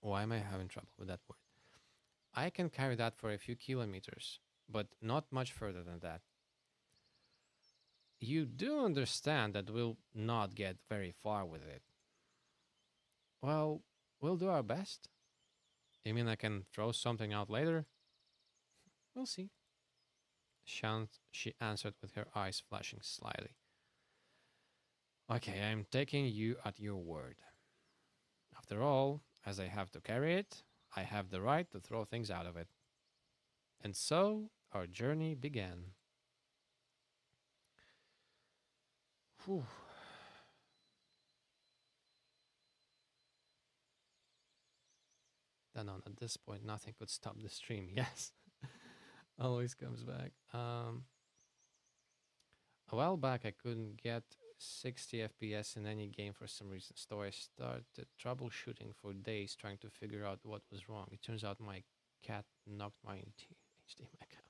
Why am I having trouble with that word? I can carry that for a few kilometers, but not much further than that. You do understand that we'll not get very far with it. Well, we'll do our best. You mean I can throw something out later? We'll see. She answered with her eyes flashing slyly. Okay, I'm taking you at your word. After all, as I have to carry it, I have the right to throw things out of it. And so our journey began. Whew. Then on at this point, nothing could stop the stream. Yes, always comes back. A while back, I couldn't get 60 FPS in any game for some reason, so I started troubleshooting for days trying to figure out what was wrong. It turns out my cat knocked my HDMI cable.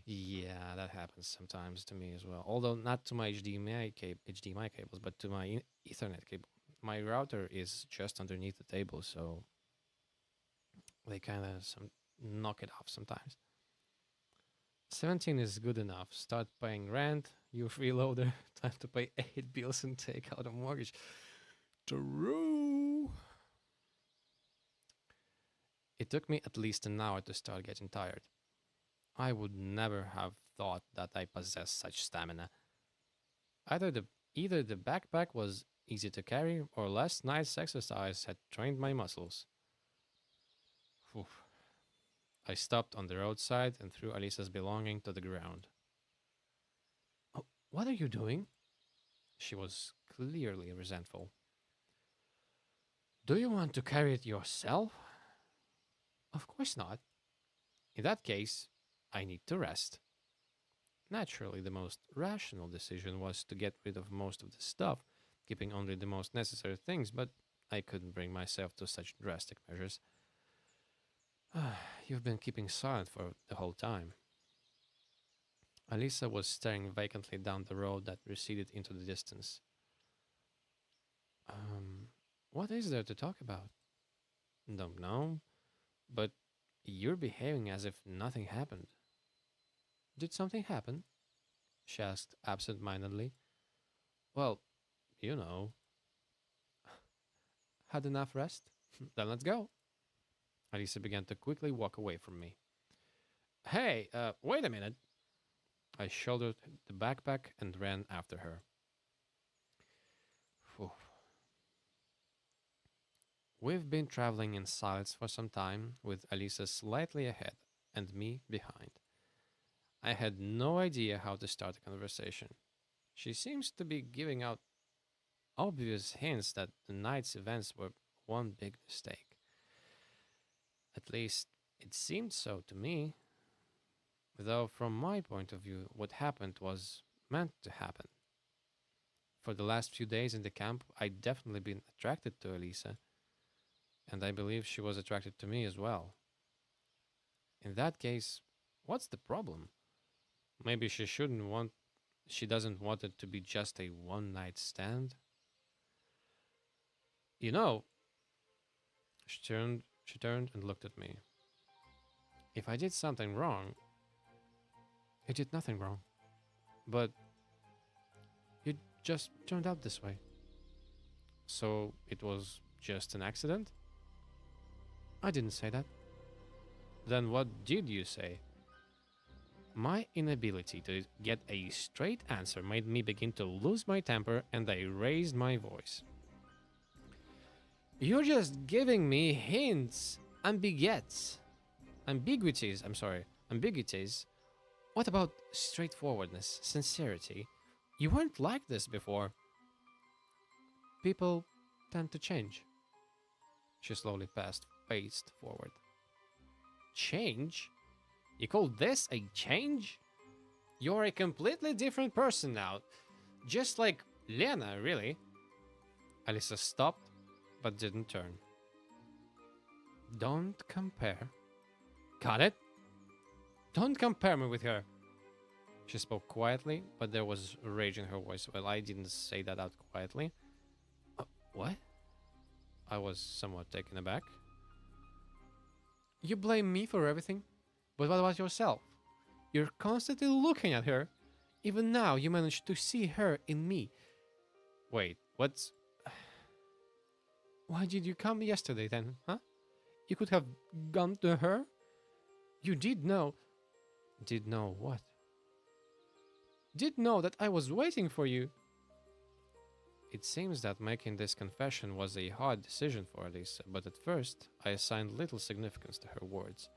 Yeah, that happens sometimes to me as well. Although not to my HDMI cables, but to my Ethernet cable. My router is just underneath the table, so they kind of knock it off sometimes. 17 is good enough. Start paying rent, you freeloader, time to pay 8 bills and take out a mortgage. True. It took me at least an hour to start getting tired. I would never have thought that I possessed such stamina. Either the backpack was easy to carry, or last night's exercise had trained my muscles. Whew. I stopped on the roadside and threw Alisa's belongings to the ground. Oh, what are you doing? She was clearly resentful. Do you want to carry it yourself? Of course not. In that case, I need to rest. Naturally, the most rational decision was to get rid of most of the stuff, keeping only the most necessary things, but I couldn't bring myself to such drastic measures. You've been keeping silent for the whole time. Alisa was staring vacantly down the road that receded into the distance. What is there to talk about? Don't know, but you're behaving as if nothing happened. Did something happen? She asked absent-mindedly. Well, you know. Had enough rest? Then let's go. Alisa began to quickly walk away from me. Hey, wait a minute. I shouldered the backpack and ran after her. Whew. We've been traveling in silence for some time, with Alisa slightly ahead and me behind. I had no idea how to start a conversation. She seems to be giving out obvious hints that the night's events were one big mistake. At least, it seemed so to me. Though, from my point of view, what happened was meant to happen. For the last few days in the camp, I'd definitely been attracted to Alisa, and I believe she was attracted to me as well. In that case, what's the problem? Maybe she doesn't want it to be just a one-night stand? You know, she turned and looked at me. If I did something wrong, you did nothing wrong. But you just turned out this way. So it was just an accident? I didn't say that. Then what did you say? My inability to get a straight answer made me begin to lose my temper, and I raised my voice. You're just giving me hints, ambiguities. What about straightforwardness, sincerity? You weren't like this before. People tend to change. She slowly paced forward. Change? You call this a change? You're a completely different person now. Just like Lena, really. Alisa stopped, but didn't turn. Don't compare. Got it? Don't compare me with her. She spoke quietly, but there was rage in her voice. Well, I didn't say that out quietly. What? I was somewhat taken aback. You blame me for everything, but what about yourself? You're constantly looking at her. Even now, you managed to see her in me. Wait, what's. Why did you come yesterday then, huh? You could have gone to her? You did know. Did know what? Did know that I was waiting for you. It seems that making this confession was a hard decision for Alisa, but at first I assigned little significance to her words.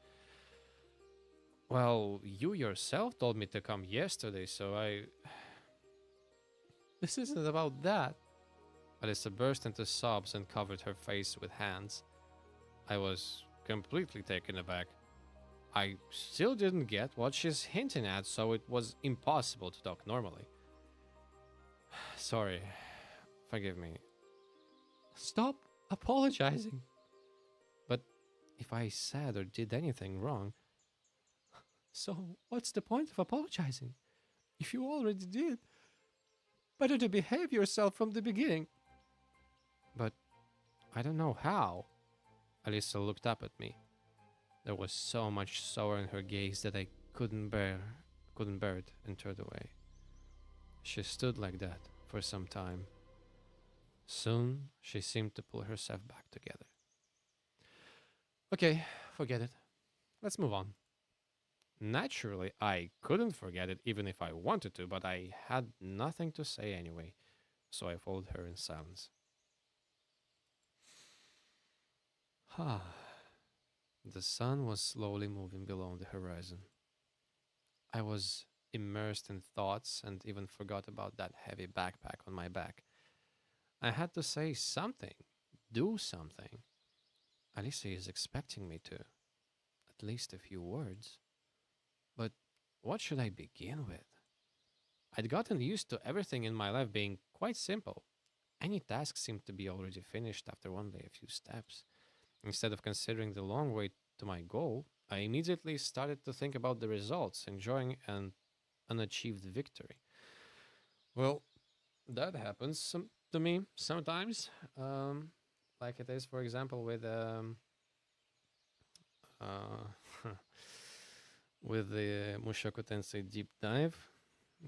Well, you yourself told me to come yesterday, so I. This isn't about that. Alisa burst into sobs and covered her face with hands. I was completely taken aback. I still didn't get what she's hinting at, so it was impossible to talk normally. Sorry. Forgive me. Stop apologizing. But if I said or did anything wrong, so what's the point of apologizing? If you already did, better to behave yourself from the beginning. But I don't know how. Alisa looked up at me. There was so much sorrow in her gaze that I couldn't bear it and turned away. She stood like that for some time. Soon she seemed to pull herself back together. Okay, forget it. Let's move on. Naturally, I couldn't forget it even if I wanted to, but I had nothing to say anyway, so I followed her in silence. The sun was slowly moving below the horizon. I was immersed in thoughts and even forgot about that heavy backpack on my back. I had to say something, do something. Alicia is expecting me to, at least a few words. But what should I begin with? I'd gotten used to everything in my life being quite simple. Any task seemed to be already finished after only a few steps. Instead of considering the long way to my goal, I immediately started to think about the results, enjoying an unachieved victory. Well, that happens to me sometimes. Like it is, for example, with uh, with the Mushoku Tensei deep dive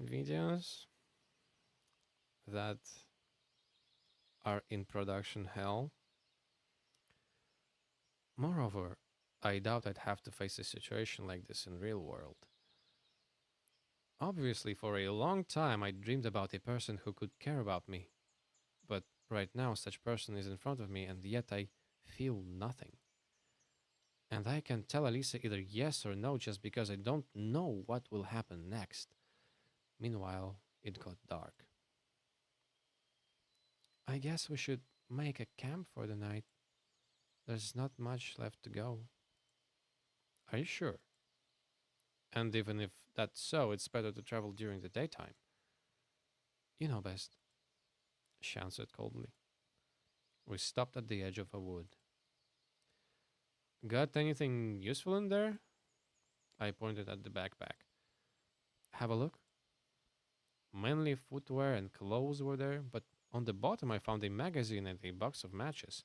videos that are in production hell. Moreover, I doubt I'd have to face a situation like this in real world. Obviously, for a long time I dreamed about a person who could care about me, but right now such person is in front of me and yet I feel nothing. And I can tell Alisa either yes or no just because I don't know what will happen next. Meanwhile, it got dark. I guess we should make a camp for the night. There's not much left to go. Are you sure? And even if that's so, it's better to travel during the daytime. You know best, she answered coldly. We stopped at the edge of a wood. Got anything useful in there? I pointed at the backpack. Have a look. Mainly footwear and clothes were there, but on the bottom I found a magazine and a box of matches.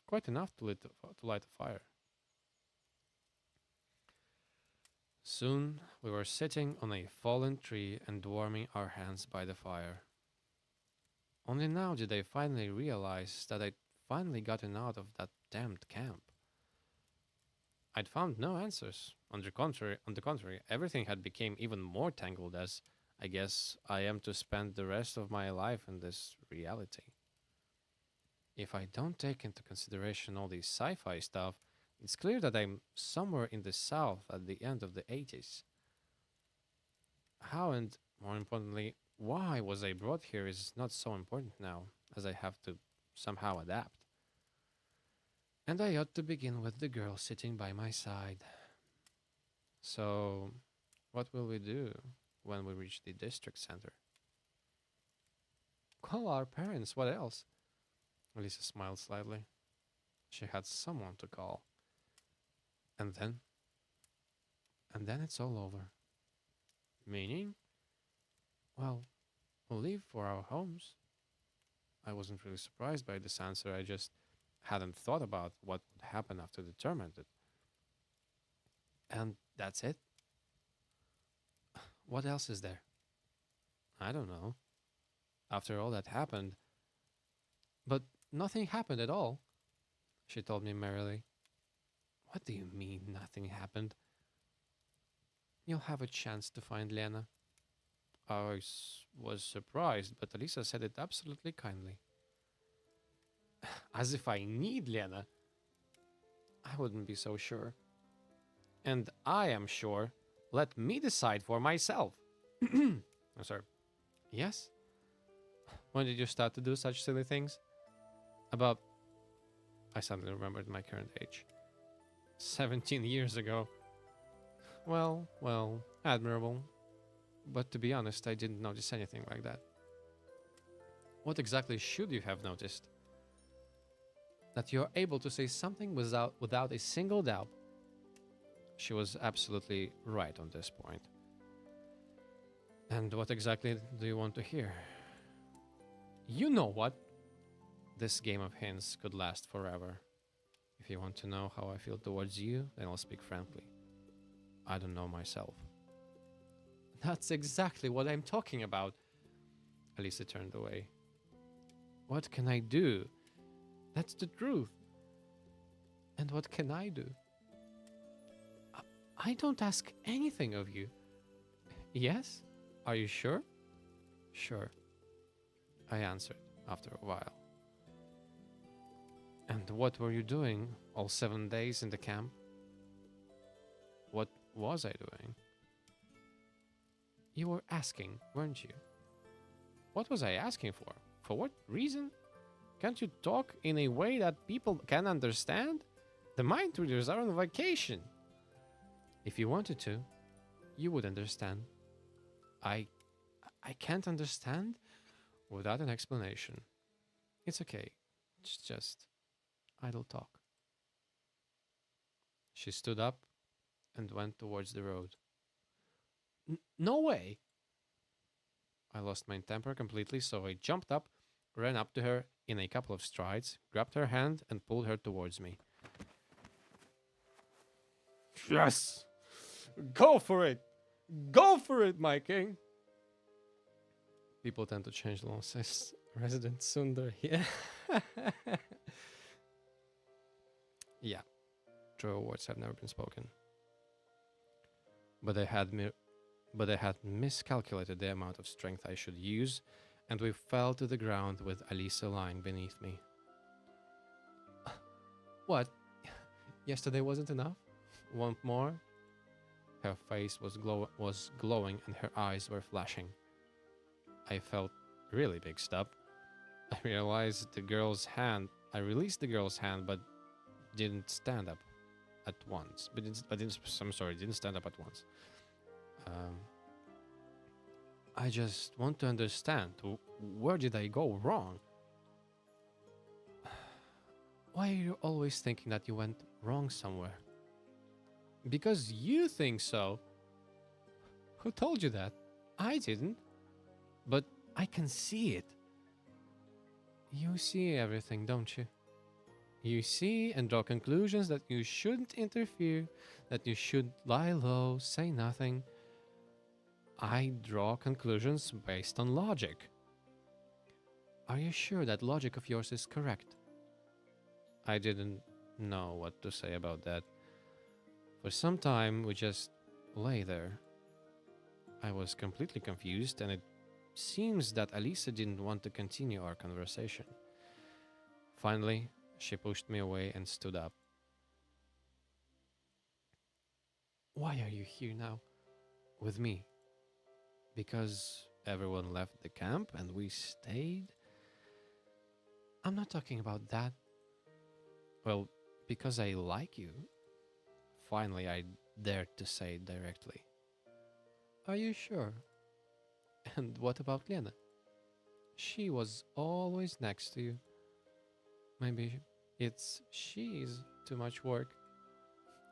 Quite enough to light a fire. Soon we were sitting on a fallen tree and warming our hands by the fire. Only now did I finally realize that I'd finally gotten out of that damned camp. I'd found no answers. On the contrary, everything had become even more tangled as I guess I am to spend the rest of my life in this reality. If I don't take into consideration all this sci-fi stuff, it's clear that I'm somewhere in the south at the end of the 80s. How and more importantly, why was I brought here is not so important now, as I have to somehow adapt. And I ought to begin with the girl sitting by my side. So, what will we do when we reach the district center? Call our parents, what else? Lisa smiled slightly. She had someone to call. And then? And then it's all over. Meaning? Well, we'll leave for our homes. I wasn't really surprised by this answer. I just hadn't thought about what would happen after the tournament. And that's it? What else is there? I don't know. After all that happened. But nothing happened at all, she told me merrily. What do you mean nothing happened? You'll have a chance to find Lena. Was surprised, but Alisa said it absolutely kindly. As if I need Lena. I wouldn't be so sure. And I am sure. Let me decide for myself. I'm sorry. Yes? When did you start to do such silly things? About. I suddenly remembered my current age. 17 years ago. Well, admirable. But to be honest, I didn't notice anything like that. What exactly should you have noticed? That you're able to say something without a single doubt. She was absolutely right on this point. And what exactly do you want to hear? You know what? This game of hints could last forever. If you want to know how I feel towards you, then I'll speak frankly. I don't know myself. That's exactly what I'm talking about. Alisa turned away. What can I do? That's the truth. And what can I do? I don't ask anything of you. Yes? Are you sure? Sure, I answered after a while. And what were you doing all 7 days in the camp? What was I doing? You were asking, weren't you? What was I asking for? For what reason? Can't you talk in a way that people can understand? The mind readers are on vacation. If you wanted to, you would understand. I can't understand without an explanation. It's okay. It's just idle talk. She stood up and went towards the road. No way! I lost my temper completely, so I jumped up, ran up to her in a couple of strides, grabbed her hand, and pulled her towards me. Yes! Go for it! Go for it, my king! People tend to change law, says Resident Tsundere. Yeah. Yeah. True words have never been spoken. But I had miscalculated the amount of strength I should use, and we fell to the ground with Alisa lying beneath me. What? Yesterday wasn't enough? Want more? Her face was glowing and her eyes were flashing. I felt really mixed up. I released the girl's hand, but didn't stand up at once. Didn't stand up at once. I just want to understand, where did I go wrong? Why are you always thinking that you went wrong somewhere? Because you think so. Who told you that? I didn't. But I can see it. You see everything, don't you? You see and draw conclusions that you shouldn't interfere, that you should lie low, say nothing. I draw conclusions based on logic. Are you sure that logic of yours is correct? I didn't know what to say about that. For some time, we just lay there. I was completely confused, and it seems that Alisa didn't want to continue our conversation. Finally, she pushed me away and stood up. Why are you here now? With me? Because everyone left the camp and we stayed? I'm not talking about that. Well, because I like you. Finally, I dared to say it directly. Are you sure? And what about Lena? She was always next to you. Maybe she's too much work.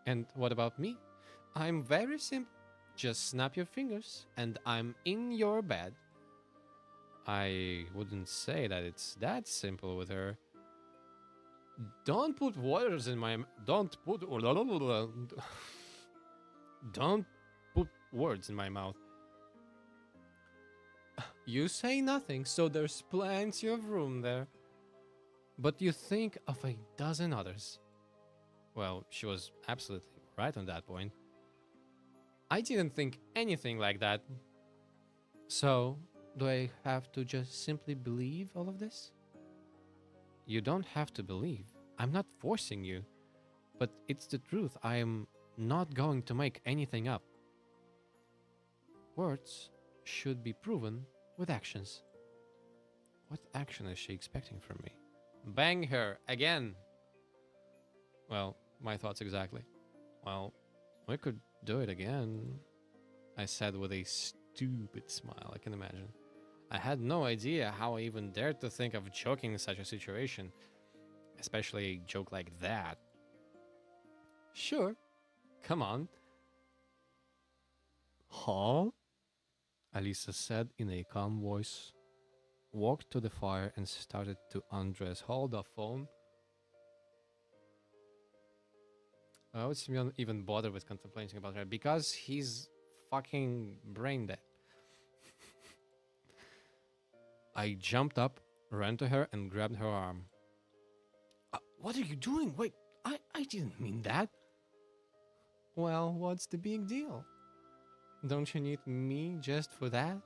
And what about me? I'm very simple. Just snap your fingers and I'm in your bed. I wouldn't say that it's that simple with her. Don't put words in my... Don't put... Don't put words in my mouth. You say nothing, so there's plenty of room there. But you think of a dozen others. Well, she was absolutely right on that point. I didn't think anything like that. So, do I have to just simply believe all of this? You don't have to believe. I'm not forcing you. But it's the truth. I am not going to make anything up. Words should be proven with actions. What action is she expecting from me? Bang her again. Well, my thoughts exactly. Well, we could do it again, I said with a stupid smile, I can imagine. I had no idea how I even dared to think of joking in such a situation, especially a joke like that. Sure, come on. Huh? Alisa said in a calm voice, walked to the fire and started to undress. Hold the phone. Why would Simeon even bother with contemplating about her? Because he's fucking brain dead. I jumped up, ran to her, and grabbed her arm. What are you doing? Wait, I didn't mean that. Well, what's the big deal? Don't you need me just for that?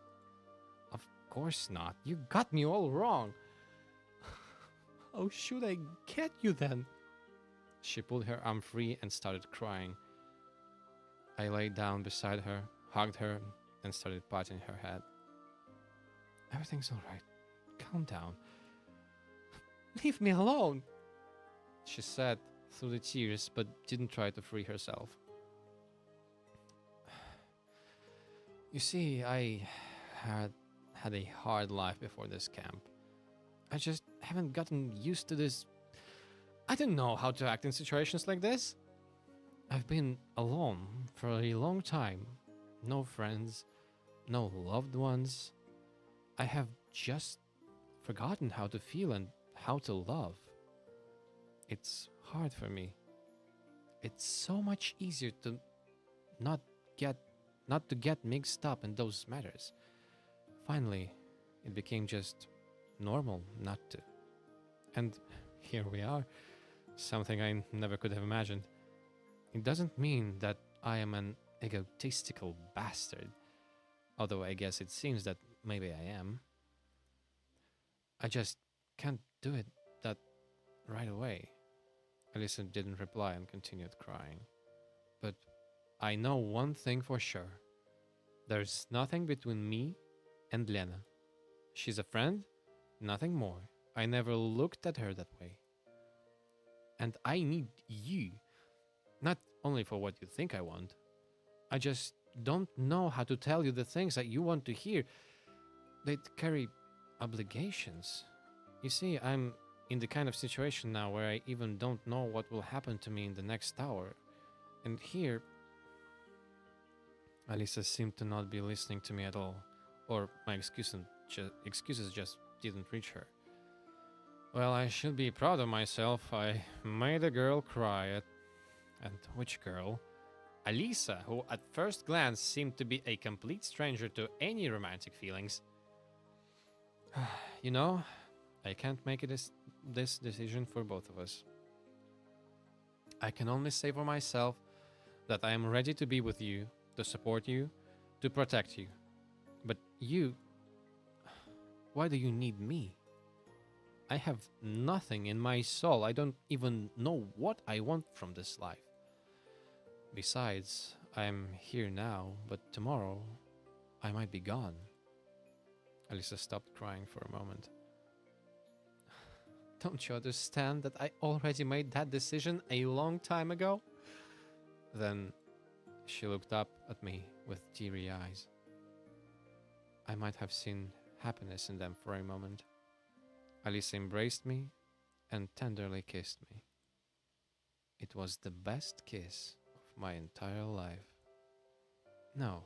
Of course not. You got me all wrong. How should I get you then? She pulled her arm free and started crying. I lay down beside her, hugged her, and started patting her head. Everything's all right. Calm down. Leave me alone, she said through the tears, but didn't try to free herself. You see, I had a hard life before this camp. I just haven't gotten used to this. I didn't know how to act in situations like this. I've been alone for a long time. No friends, no loved ones. I have just forgotten how to feel and how to love. It's hard for me. It's so much easier to not to get mixed up in those matters. Finally, it became just normal not to. And here we are, something I never could have imagined. It doesn't mean that I am an egotistical bastard, although I guess it seems that maybe I am. I just can't do it that right away. Alisa didn't reply and continued crying. But I know one thing for sure. There's nothing between me and Lena. She's a friend, nothing more. I never looked at her that way. And I need you. Not only for what you think I want. I just don't know how to tell you the things that you want to hear. They carry obligations. You see, I'm in the kind of situation now where I even don't know what will happen to me in the next hour. And here, Alisa seemed to not be listening to me at all, or my excuses just didn't reach her. Well, I should be proud of myself. I made a girl cry. And which girl? Alisa, who at first glance seemed to be a complete stranger to any romantic feelings. You know, I can't make this decision for both of us. I can only say for myself that I am ready to be with you, to support you, to protect you. But you, why do you need me? I have nothing in my soul. I don't even know what I want from this life. Besides, I'm here now, but tomorrow I might be gone. Alisa stopped crying for a moment. Don't you understand that I already made that decision a long time ago? Then she looked up at me with teary eyes. I might have seen happiness in them for a moment. Alisa embraced me and tenderly kissed me. It was the best kiss of my entire life. No,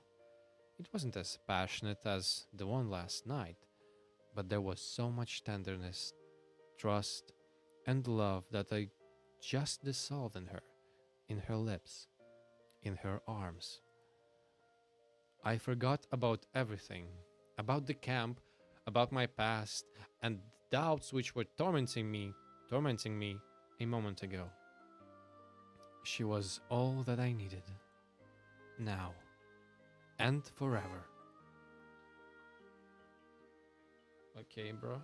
it wasn't as passionate as the one last night, but there was so much tenderness, trust, and love that I just dissolved in her lips. in her arms. I forgot about everything, about the camp, about my past, and doubts which were tormenting me a moment ago. She was all that I needed, now and forever. Okay, bro.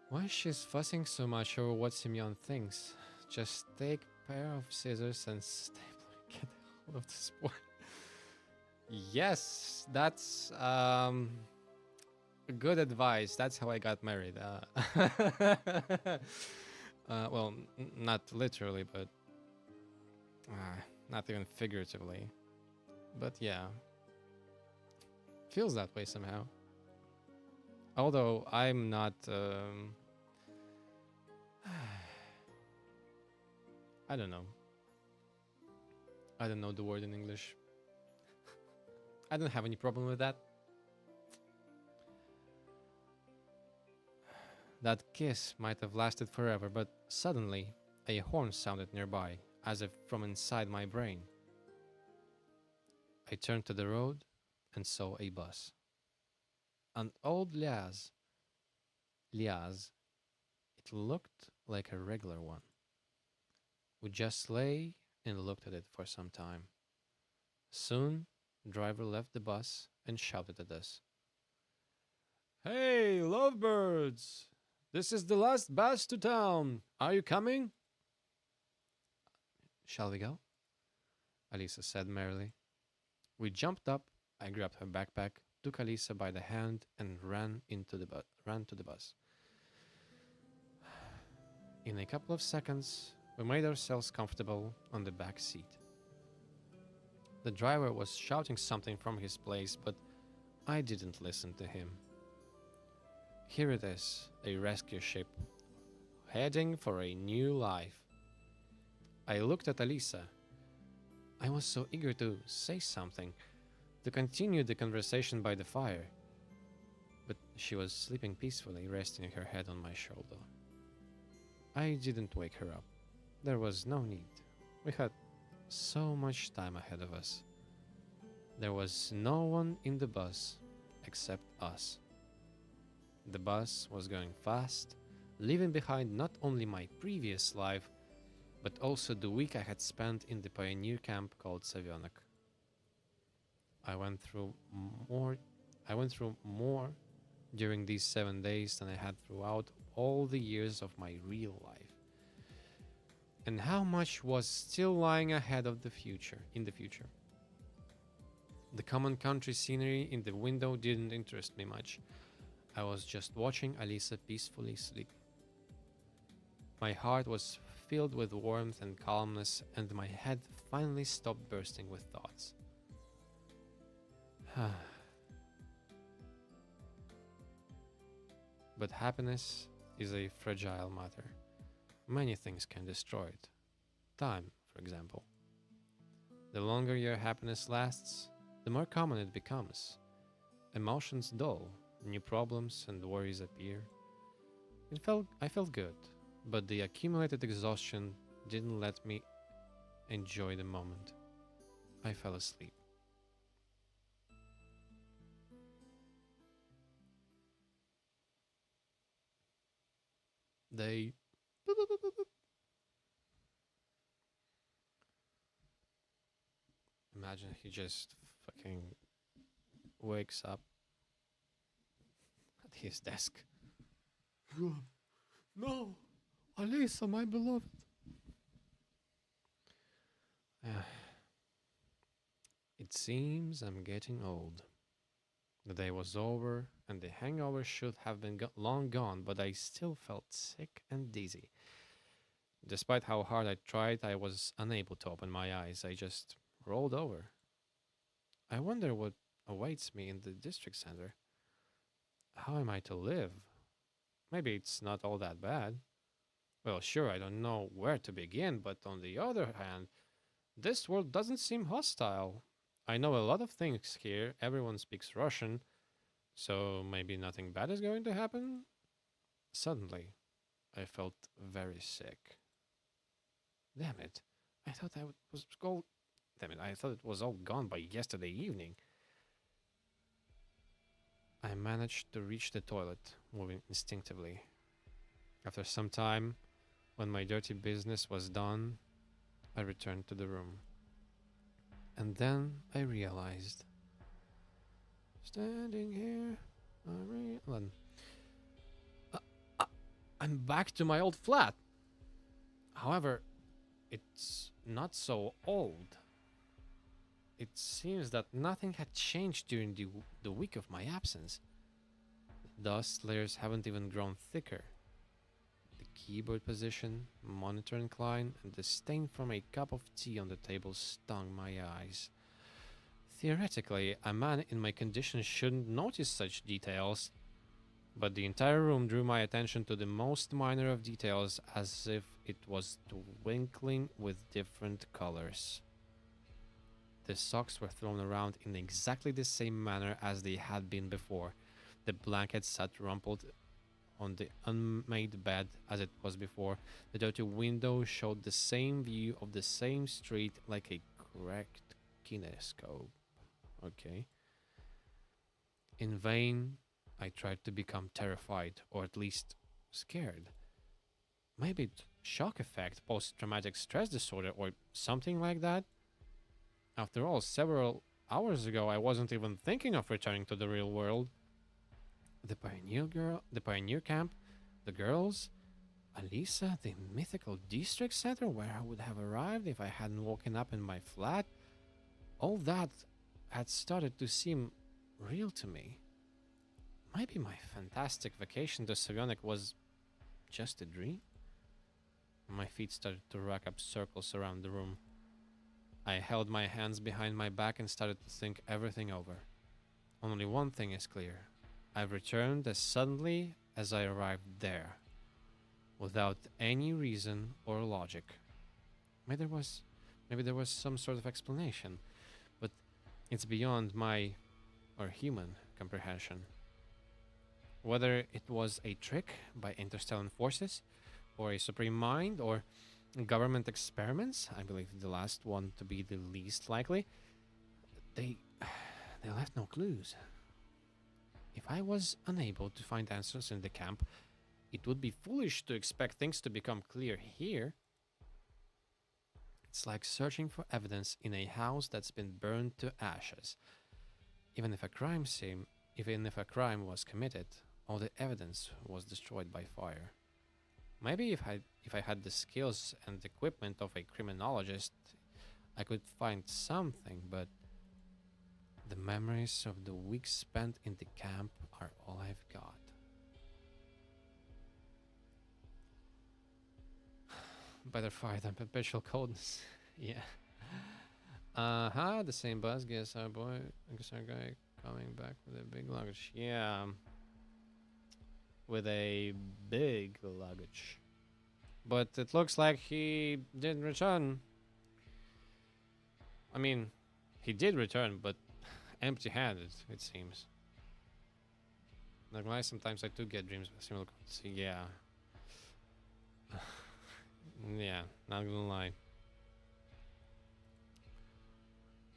Why she's fussing so much over what Simeon thinks? Just take a pair of scissors and stapler. Get hold of this boy. Yes, that's good advice. That's how I got married. Well, not literally, but not even figuratively. But yeah, feels that way somehow. Although I'm not. I don't know. I don't know the word in English. I don't have any problem with that. That kiss might have lasted forever, but suddenly a horn sounded nearby, as if from inside my brain. I turned to the road and saw a bus. An old Liaz. It looked like a regular one. We just lay and looked at it for some time. Soon, the driver left the bus and shouted at us. Hey, lovebirds! This is the last bus to town. Are you coming? Shall we go? Alisa said merrily. We jumped up. I grabbed her backpack, took Alisa by the hand, and ran to the bus. In a couple of seconds, we made ourselves comfortable on the back seat. The driver was shouting something from his place, but I didn't listen to him. Here it is, a rescue ship, heading for a new life. I looked at Alisa. I was so eager to say something, to continue the conversation by the fire, but she was sleeping peacefully, resting her head on my shoulder. I didn't wake her up. There was no need. We had so much time ahead of us. There was no one in the bus except us. The bus was going fast, leaving behind not only my previous life, but also the week I had spent in the pioneer camp called Savionek. I went through more during these 7 days than I had throughout all the years of my real life. And how much was still lying ahead in the future. The common country scenery in the window didn't interest me much. I was just watching Alisa peacefully sleep. My heart was filled with warmth and calmness, and my head finally stopped bursting with thoughts. But happiness is a fragile matter. Many things can destroy it. Time, for example. The longer your happiness lasts, the more common it becomes. Emotions dull, new problems and worries appear. I felt good, but the accumulated exhaustion didn't let me enjoy the moment. I fell asleep. They imagine he just fucking wakes up at his desk. No, Alisa, my beloved. It seems I'm getting old. The day was over, and the hangover should have been long gone, but I still felt sick and dizzy. Despite how hard I tried, I was unable to open my eyes. I just rolled over. I wonder what awaits me in the district center. How am I to live? Maybe it's not all that bad. Well, sure, I don't know where to begin, but on the other hand, this world doesn't seem hostile. I know a lot of things here. Everyone speaks Russian, so maybe nothing bad is going to happen? Suddenly, I felt very sick. Damn it, I thought was all. Damn it! I thought it was all gone by yesterday evening. I managed to reach the toilet, moving instinctively. After some time, when my dirty business was done, I returned to the room. And then I realized, standing here, uh, uh, I'm back to my old flat. However, it's not so old. It seems that nothing had changed during the week of my absence. The dust layers haven't even grown thicker. The keyboard position, monitor incline, and the stain from a cup of tea on the table stung my eyes. Theoretically, a man in my condition shouldn't notice such details, but the entire room drew my attention to the most minor of details as if it was twinkling with different colors. The socks were thrown around in exactly the same manner as they had been before. The blanket sat rumpled on the unmade bed as it was before. The dirty window showed the same view of the same street like a cracked kinescope. Okay. In vain, I tried to become terrified, or at least scared. Maybe shock effect, post-traumatic stress disorder, or something like that. After all, several hours ago, I wasn't even thinking of returning to the real world. The pioneer camp, the girls, Alisa, the mythical district center where I would have arrived if I hadn't woken up in my flat. All that had started to seem real to me. Maybe my fantastic vacation to Savionik was just a dream? My feet started to rack up circles around the room. I held my hands behind my back and started to think everything over. Only one thing is clear. I've returned as suddenly as I arrived there, without any reason or logic. Maybe there was some sort of explanation, but it's beyond my or human comprehension. Whether it was a trick by interstellar forces, or a supreme mind, or government experiments, I believe the last one to be the least likely, they left no clues. If I was unable to find answers in the camp, it would be foolish to expect things to become clear here. It's like searching for evidence in a house that's been burned to ashes. Even if a crime was committed, all the evidence was destroyed by fire. Maybe if I had the skills and equipment of a criminologist, I could find something, but the memories of the weeks spent in the camp are all I've got. Better fire than perpetual coldness. Yeah. The same bus. Guess our guy coming back with a big luggage. Yeah. With a big luggage. But it looks like he didn't return. I mean, he did return, but empty-handed, it seems. Not gonna lie, sometimes I do get dreams with similar concepts. Yeah. Yeah, not gonna lie.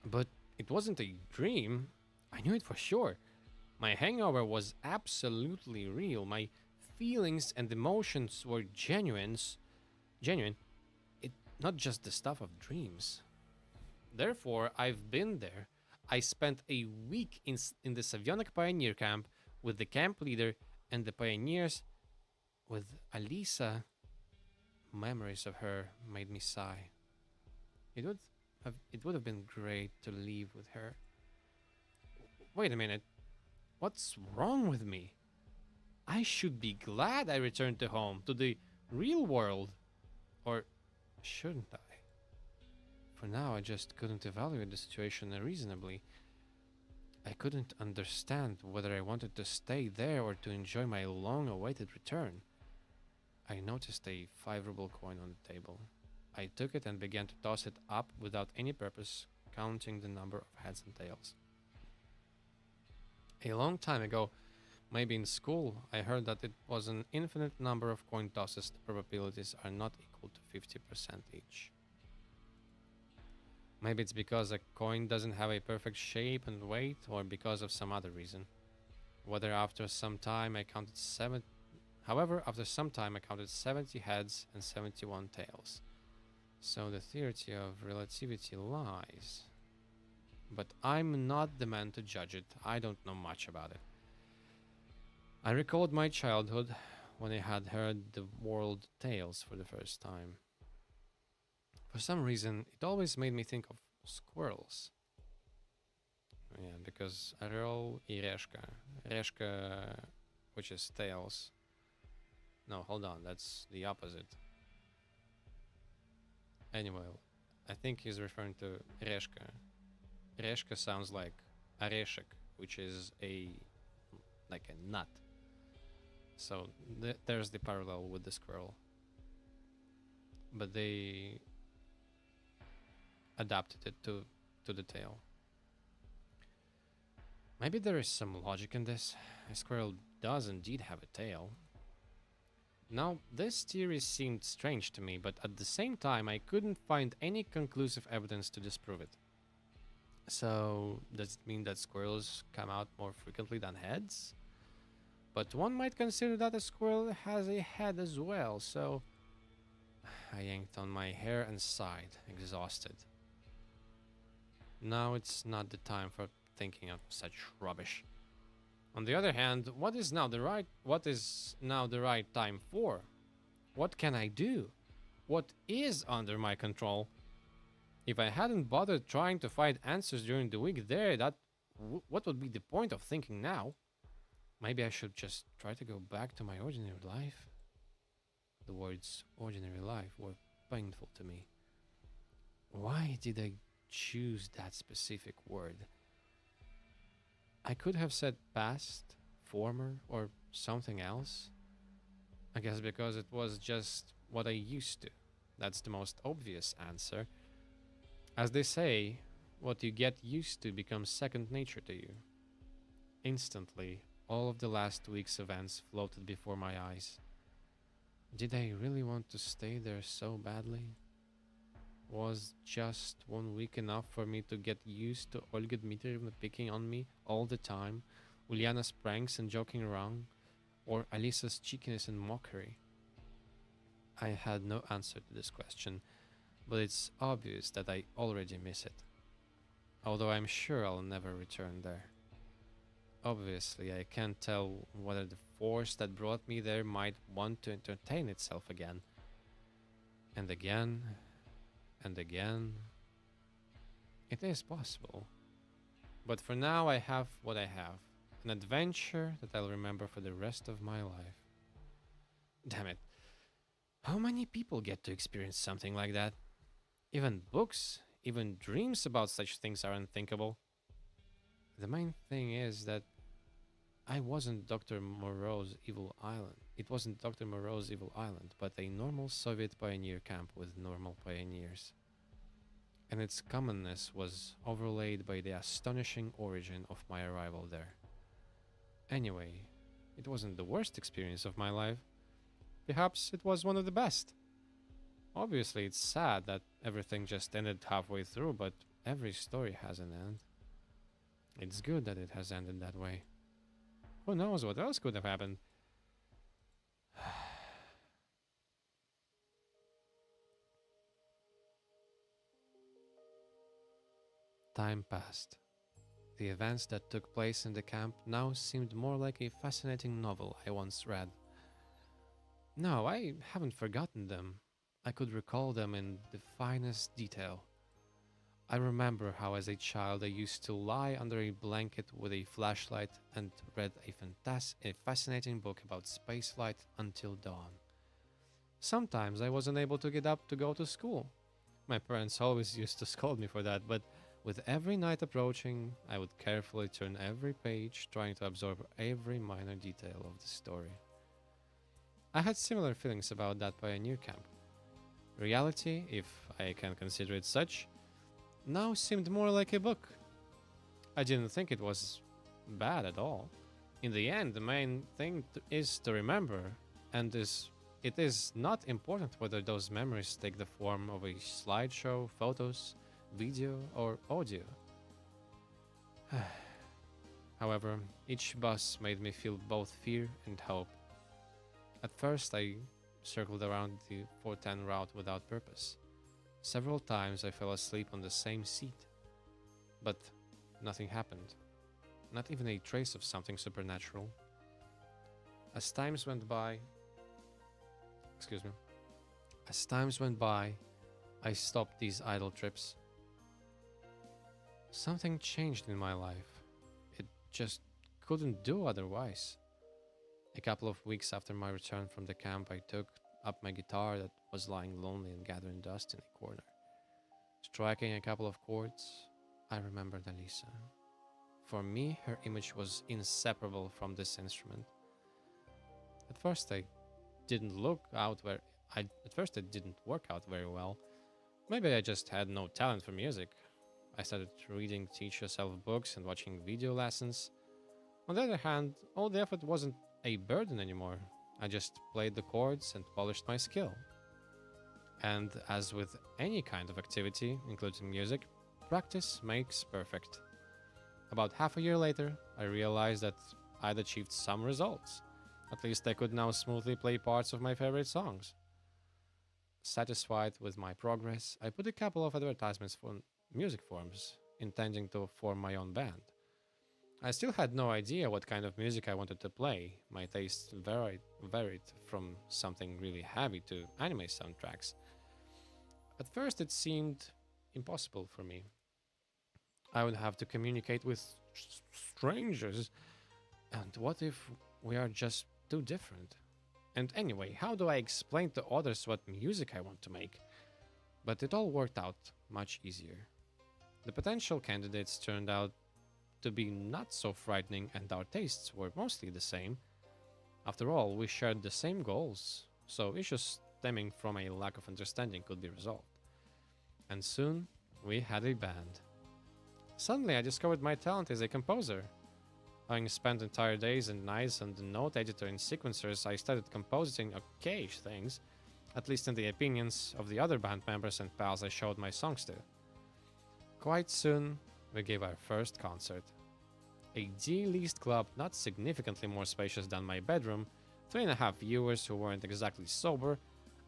But it wasn't a dream. I knew it for sure. My hangover was absolutely real. My feelings and emotions were genuine. It not just the stuff of dreams. Therefore, I've been there. I spent a week in the Savionik Pioneer Camp with the camp leader and the pioneers. With Alisa, memories of her made me sigh. It would have been great to leave with her. Wait a minute. What's wrong with me? I should be glad I returned to home, to the real world. Or shouldn't I? For now, I just couldn't evaluate the situation reasonably. I couldn't understand whether I wanted to stay there or to enjoy my long-awaited return. I noticed a 5-ruble coin on the table. I took it and began to toss it up without any purpose, counting the number of heads and tails. A long time ago, maybe in school, I heard that it was an infinite number of coin tosses. The probabilities are not equal to 50% each. Maybe it's because a coin doesn't have a perfect shape and weight, or because of some other reason. Whether after some time I counted seven. However, after some time I counted 70 heads and 71 tails. So the theory of relativity lies. But I'm not the man to judge it. I don't know much about it. I recalled my childhood when I had heard the word tales for the first time. For some reason, it always made me think of squirrels. Yeah, because Орел и решка. Решка, which is tails. No, hold on, that's the opposite. Anyway, I think he's referring to решка. Решка sounds like орешек, which is like a nut. So there's the parallel with the squirrel. But they adapted it to the tail. Maybe there is some logic in this. A squirrel does indeed have a tail. Now, this theory seemed strange to me, but at the same time, I couldn't find any conclusive evidence to disprove it. So, does it mean that squirrels come out more frequently than heads? But one might consider that a squirrel has a head as well, so I yanked on my hair and sighed, exhausted. Now it's not the time for thinking of such rubbish. On the other hand, what is now the right time for? What can I do? What is under my control? If I hadn't bothered trying to find answers during the week there, what would be the point of thinking now? Maybe I should just try to go back to my ordinary life. The words ordinary life were painful to me. Why did I choose that specific word? I could have said past, former, or something else. I guess because it was just what I used to. That's the most obvious answer. As they say, what you get used to becomes second nature to you. Instantly, all of the last week's events floated before my eyes. Did I really want to stay there so badly? Was just 1 week enough for me to get used to Olga Dmitrievna picking on me all the time, Uliana's pranks and joking around, or Alisa's cheekiness and mockery? I had no answer to this question, but it's obvious that I already miss it. Although I'm sure I'll never return there. Obviously, I can't tell whether the force that brought me there might want to entertain itself again. And again, and again. It is possible. But for now, I have what I have. An adventure that I'll remember for the rest of my life. Damn it. How many people get to experience something like that? Even books, even dreams about such things are unthinkable. The main thing is that I wasn't Dr. Moreau's evil island. It wasn't Dr. Moreau's evil island, but a normal Soviet pioneer camp with normal pioneers. And its commonness was overlaid by the astonishing origin of my arrival there. Anyway, it wasn't the worst experience of my life. Perhaps it was one of the best. Obviously, it's sad that everything just ended halfway through, but every story has an end. It's good that it has ended that way. Who knows what else could have happened? Time passed. The events that took place in the camp now seemed more like a fascinating novel I once read. No, I haven't forgotten them. I could recall them in the finest detail. I remember how as a child I used to lie under a blanket with a flashlight and read a fascinating book about spaceflight until dawn. Sometimes I wasn't able to get up to go to school. My parents always used to scold me for that, but with every night approaching, I would carefully turn every page, trying to absorb every minor detail of the story. I had similar feelings about that pioneer camp. Reality, if I can consider it such, now seemed more like a book. I didn't think it was bad at all. In the end, the main thing is to remember, and it is not important whether those memories take the form of a slideshow, photos, video, or audio. However, each bus made me feel both fear and hope. At first, I circled around the 410 route without purpose. Several times I fell asleep on the same seat, but nothing happened. Not even a trace of something supernatural. As times went by, excuse me, as times went by, I stopped these idle trips. Something changed in my life. It just couldn't do otherwise. A couple of weeks after my return from the camp, I took up my guitar that was lying lonely and gathering dust in a corner. Striking a couple of chords, I remembered Alisa. For me, her image was inseparable from this instrument. At first, I didn't it didn't work out very well. Maybe I just had no talent for music. I started reading teach yourself books and watching video lessons. On the other hand, all the effort wasn't a burden anymore. I just played the chords and polished my skill. And as with any kind of activity, including music, practice makes perfect. About half a year later, I realized that I'd achieved some results. At least I could now smoothly play parts of my favorite songs. Satisfied with my progress, I put a couple of advertisements for music forums, intending to form my own band. I still had no idea what kind of music I wanted to play. My tastes varied from something really heavy to anime soundtracks. At first, it seemed impossible for me. I would have to communicate with strangers. And what if we are just too different? And anyway, how do I explain to others what music I want to make? But it all worked out much easier. The potential candidates turned out to be not so frightening, and our tastes were mostly the same. After all, we shared the same goals, so issues stemming from a lack of understanding could be resolved. And soon, we had a band. Suddenly, I discovered my talent as a composer. Having spent entire days and nights on the note editor and sequencers, I started composing okay things, at least in the opinions of the other band members and pals I showed my songs to. Quite soon, we gave our first concert. A D-list club not significantly more spacious than my bedroom, 3.5 viewers who weren't exactly sober.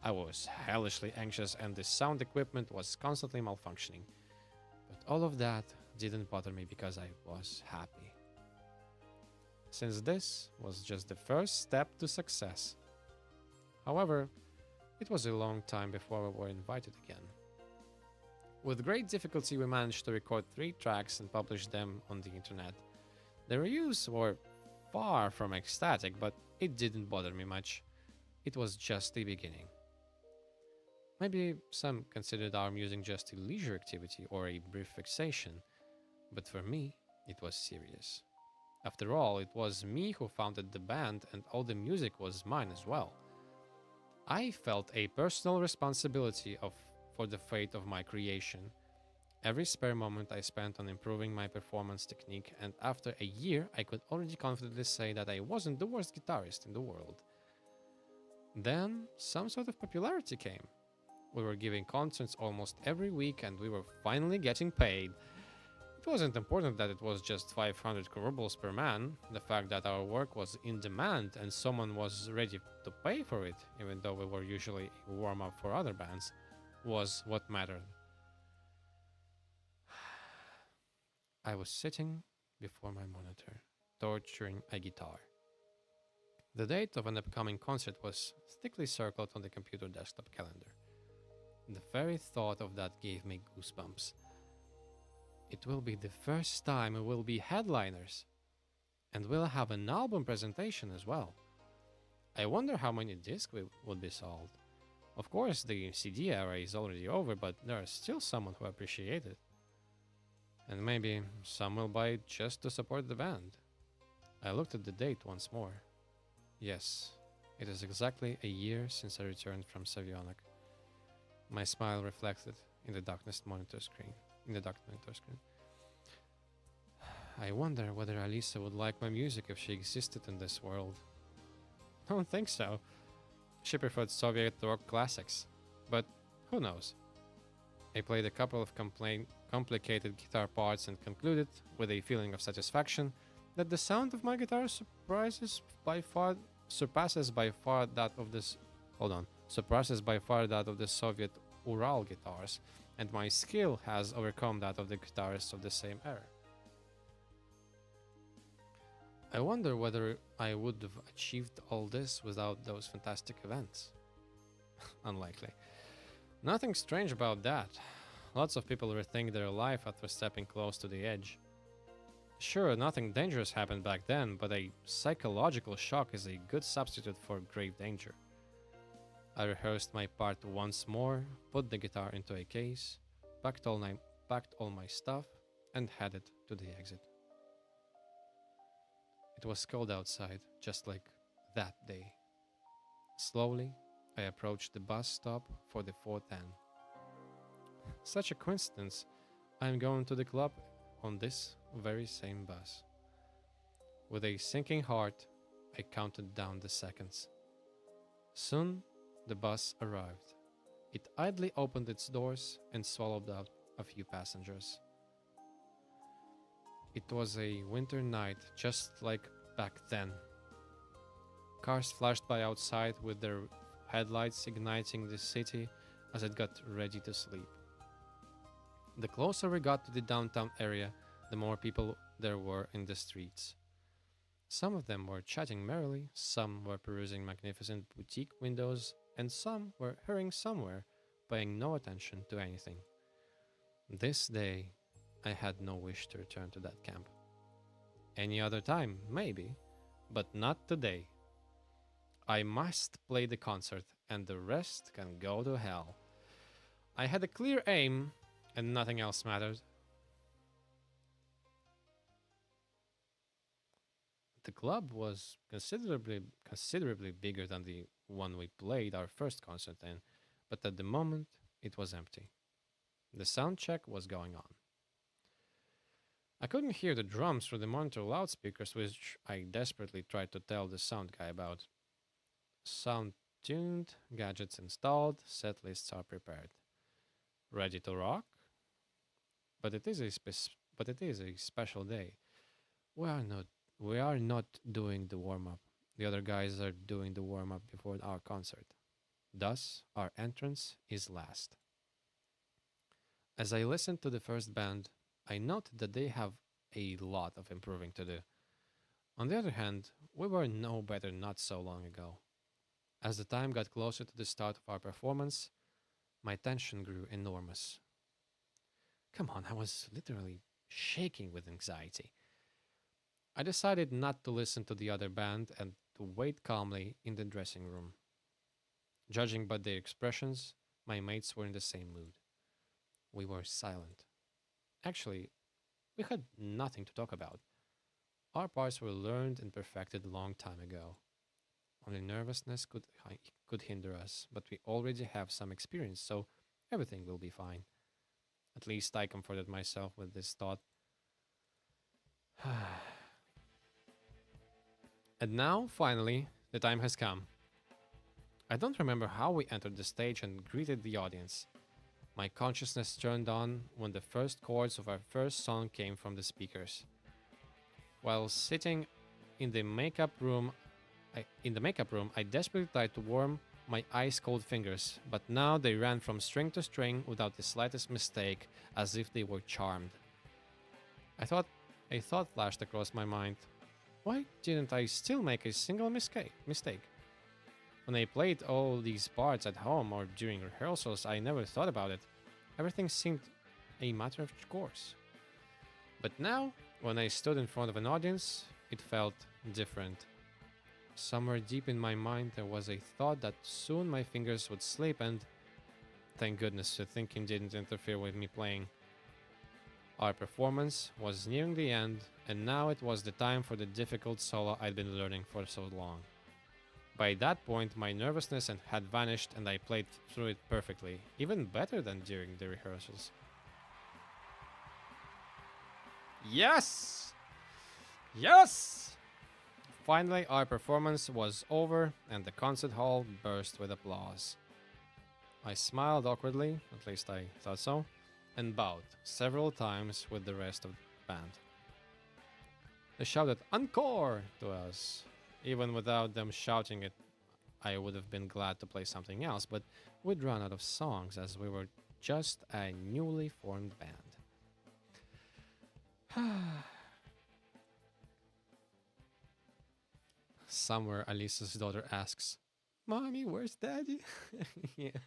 I was hellishly anxious and the sound equipment was constantly malfunctioning. But all of that didn't bother me because I was happy. Since this was just the first step to success. However, it was a long time before we were invited again. With great difficulty, we managed to record 3 tracks and publish them on the internet. The reviews were far from ecstatic, but it didn't bother me much. It was just the beginning. Maybe some considered our music just a leisure activity or a brief fixation, but for me, it was serious. After all, it was me who founded the band and all the music was mine as well. I felt a personal responsibility for the fate of my creation. Every spare moment I spent on improving my performance technique, and after a year I could already confidently say that I wasn't the worst guitarist in the world. Then some sort of popularity came. We were giving concerts almost every week and we were finally getting paid. It wasn't important that it was just 500 rubles per man. The fact that our work was in demand and someone was ready to pay for it, even though we were usually a warm-up for other bands, was what mattered. I was sitting before my monitor, torturing a guitar. The date of an upcoming concert was thickly circled on the computer desktop calendar. The very thought of that gave me goosebumps. It will be the first time we will be headliners, and we'll have an album presentation as well. I wonder how many discs would be sold. Of course, the CD era is already over, but there is still someone who appreciates it. And maybe some will buy it just to support the band. I looked at the date once more. Yes, it is exactly a year since I returned from Savionek. My smile reflected in the dark monitor screen. I wonder whether Alisa would like my music if she existed in this world. I don't think so. She preferred Soviet rock classics, but who knows? I played a couple of complicated guitar parts and concluded, with a feeling of satisfaction, that the sound of my guitar surpasses by far that of this. Hold on, surpasses by far that of the Soviet Ural guitars, and my skill has overcome that of the guitarists of the same era. I wonder whether I would have achieved all this without those fantastic events. Unlikely. Nothing strange about that. Lots of people rethink their life after stepping close to the edge. Sure, nothing dangerous happened back then, but a psychological shock is a good substitute for grave danger. I rehearsed my part once more, put the guitar into a case, packed all my stuff, and headed to the exit. It was cold outside, just like that day. Slowly, I approached the bus stop for the 410. Such a coincidence, I am going to the club on this very same bus. With a sinking heart, I counted down the seconds. Soon, the bus arrived. It idly opened its doors and swallowed up a few passengers. It was a winter night, just like back then. Cars flashed by outside with their headlights igniting the city as it got ready to sleep. The closer we got to the downtown area, the more people there were in the streets. Some of them were chatting merrily, some were perusing magnificent boutique windows, and some were hurrying somewhere, paying no attention to anything. This day, I had no wish to return to that camp. Any other time, maybe, but not today. I must play the concert, and the rest can go to hell. I had a clear aim, and nothing else mattered. The club was considerably bigger than the one we played our first concert in, but at the moment it was empty. The sound check was going on. I couldn't hear the drums through the monitor loudspeakers, which I desperately tried to tell the sound guy about. Sound tuned, gadgets installed, set lists are prepared. Ready to rock? But it is a special day. We are not doing the warm up. The other guys are doing the warm up before our concert. Thus, our entrance is last. As I listened to the first band, I noted that they have a lot of improving to do. On the other hand, we were no better not so long ago. As the time got closer to the start of our performance, my tension grew enormous. Come on, I was literally shaking with anxiety. I decided not to listen to the other band and to wait calmly in the dressing room. Judging by their expressions, my mates were in the same mood. We were silent. Actually, we had nothing to talk about. Our parts were learned and perfected a long time ago. Only nervousness could hinder us, but we already have some experience, so everything will be fine. At least I comforted myself with this thought. And now, finally, the time has come. I don't remember how we entered the stage and greeted the audience. My consciousness turned on when the first chords of our first song came from the speakers. While sitting in the makeup room, I desperately tried to warm my ice-cold fingers, but now they ran from string to string without the slightest mistake, as if they were charmed. A thought flashed across my mind. Why didn't I still make a single mistake? When I played all these parts at home or during rehearsals, I never thought about it. Everything seemed a matter of course. But now, when I stood in front of an audience, it felt different. Somewhere deep in my mind, there was a thought that soon my fingers would slip, and thank goodness the thinking didn't interfere with me playing. Our performance was nearing the end, and now it was the time for the difficult solo I'd been learning for so long. By that point, my nervousness had vanished, and I played through it perfectly, even better than during the rehearsals. Yes! Yes! Finally, our performance was over, and the concert hall burst with applause. I smiled awkwardly, at least I thought so, and bowed several times with the rest of the band. They shouted "Encore!" to us. Even without them shouting it, I would have been glad to play something else, but we'd run out of songs as we were just a newly formed band. Somewhere, Alisa's daughter asks, "Mommy, where's Daddy?" Yeah.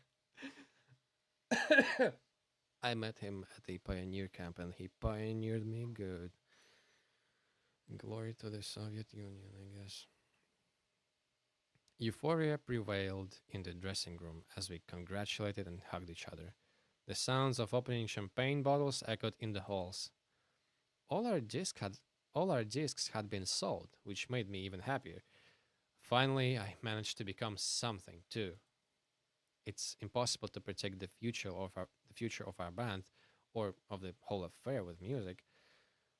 I met him at the pioneer camp and he pioneered me good. Glory to the Soviet Union, I guess. Euphoria prevailed in the dressing room as we congratulated and hugged each other. The sounds of opening champagne bottles echoed in the halls. All our discs had all our discs had been sold, which made me even happier. Finally, I managed to become something too. It's impossible to predict the future of our band or of the whole affair with music,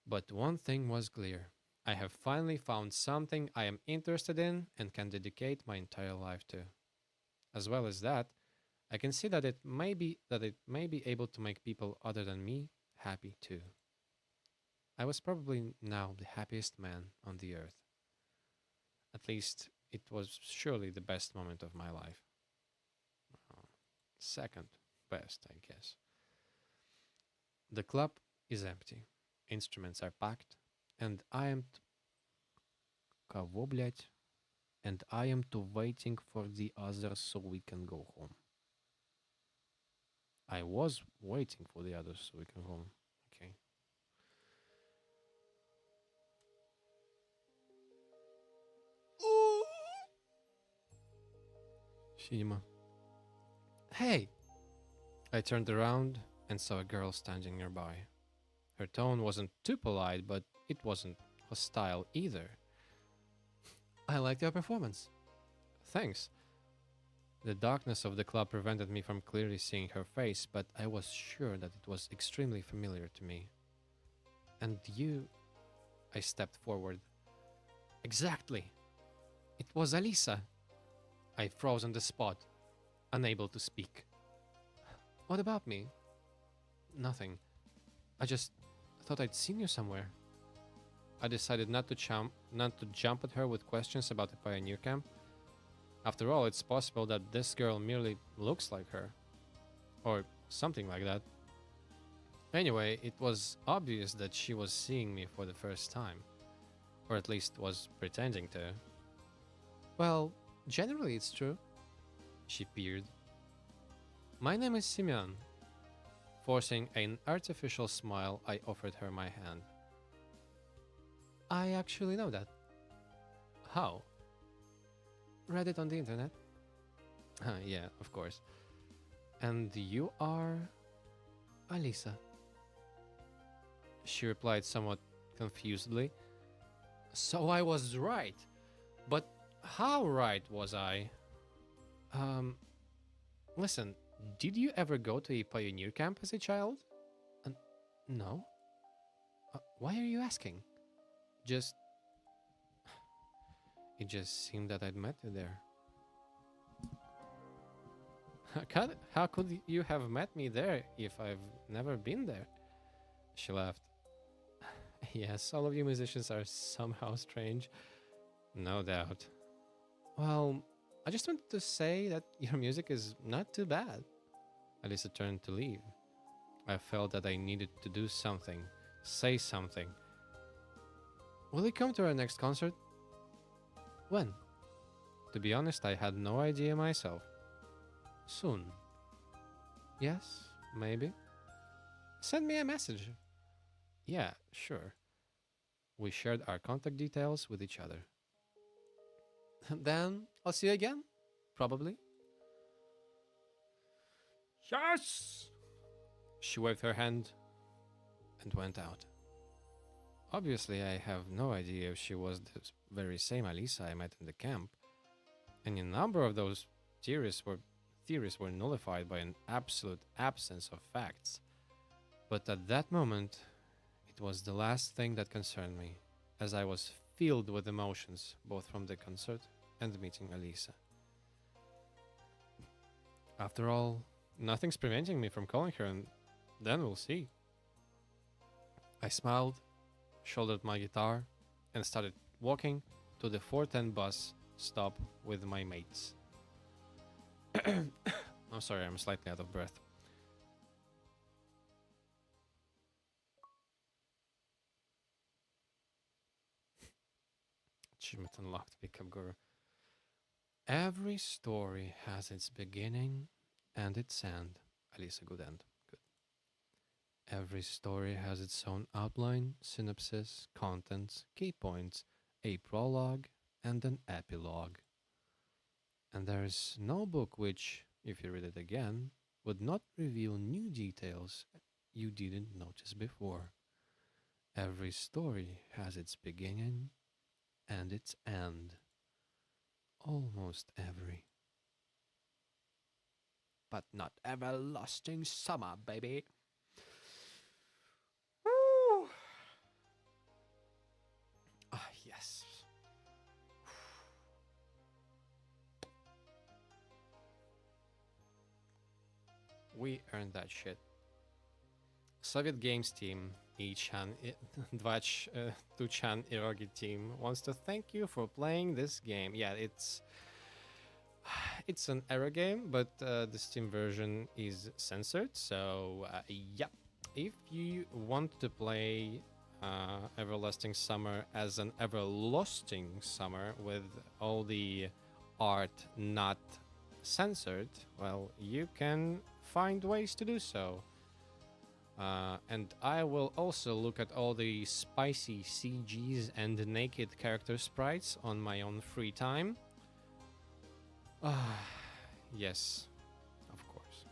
but one thing was clear. I have finally found something I am interested in and can dedicate my entire life to. As well as that, I can see that it may be able to make people other than me happy too. I was probably now the happiest man on the earth. At least it was surely the best moment of my life. Uh, Second best, I guess. The club is empty. Instruments are packed, and кого, блядь? And I am to waiting for the others so we can go home. I was waiting for the others so we can go home. Okay. Shima. Hey! I turned around and saw a girl standing nearby. Her tone wasn't too polite, but it wasn't hostile either. I liked your performance. Thanks. The darkness of the club prevented me from clearly seeing her face, but I was sure that it was extremely familiar to me. And you. I stepped forward. Exactly. It was Alisa. I froze on the spot, unable to speak. What about me? Nothing. I just thought I'd seen you somewhere. I decided not to jump at her with questions about the pioneer camp. After all, it's possible that this girl merely looks like her. Or something like that. Anyway, it was obvious that she was seeing me for the first time. Or at least was pretending to. Well, generally it's true. She peered. My name is Simeon. Forcing an artificial smile, I offered her my hand. I actually know that. How? Read it on the internet. Yeah, of course. And you are Alisa. She replied somewhat confusedly. So I was right. But how right was I? Listen, did you ever go to a pioneer camp as a child? No. Why are you asking? Just. It just seemed that I'd met you there. How could you have met me there if I've never been there? She laughed. Yes, all of you musicians are somehow strange. No doubt. Well, I just wanted to say that your music is not too bad. Alisa turned to leave. I felt that I needed to do something, say something. Will you come to our next concert? When? To be honest, I had no idea myself. Soon. Yes, maybe. Send me a message. Yeah, sure. We shared our contact details with each other. Then I'll see you again, probably. Yes! She waved her hand and went out. Obviously, I have no idea if she was the very same Alisa I met in the camp, and a number of those theories were nullified by an absolute absence of facts. But at that moment, it was the last thing that concerned me, as I was filled with emotions both from the concert and meeting Alisa. After all, nothing's preventing me from calling her, and then we'll see. I smiled, shouldered my guitar, and started walking to the 410 bus stop with my mates. I'm sorry, I'm slightly out of breath. Achievement unlocked, pickup guru. Every story has its beginning and its end. Alisa, good end. Good. Every story has its own outline, synopsis, contents, key points, a prologue, and an epilogue. And there is no book which, if you read it again, would not reveal new details you didn't notice before. Every story has its beginning and its end. Almost every. But not everlasting summer, baby. Woo! Ah, yes. We earned that shit. Soviet Games team, Ichan, Dvach, Tuchan Irogi team wants to thank you for playing this game. Yeah, it's an error game, but the Steam version is censored. So yeah, if you want to play Everlasting Summer as an everlasting summer with all the art not censored, well, you can find ways to do so. And I will also look at all the spicy CGs and naked character sprites on my own free time. Yes, of course.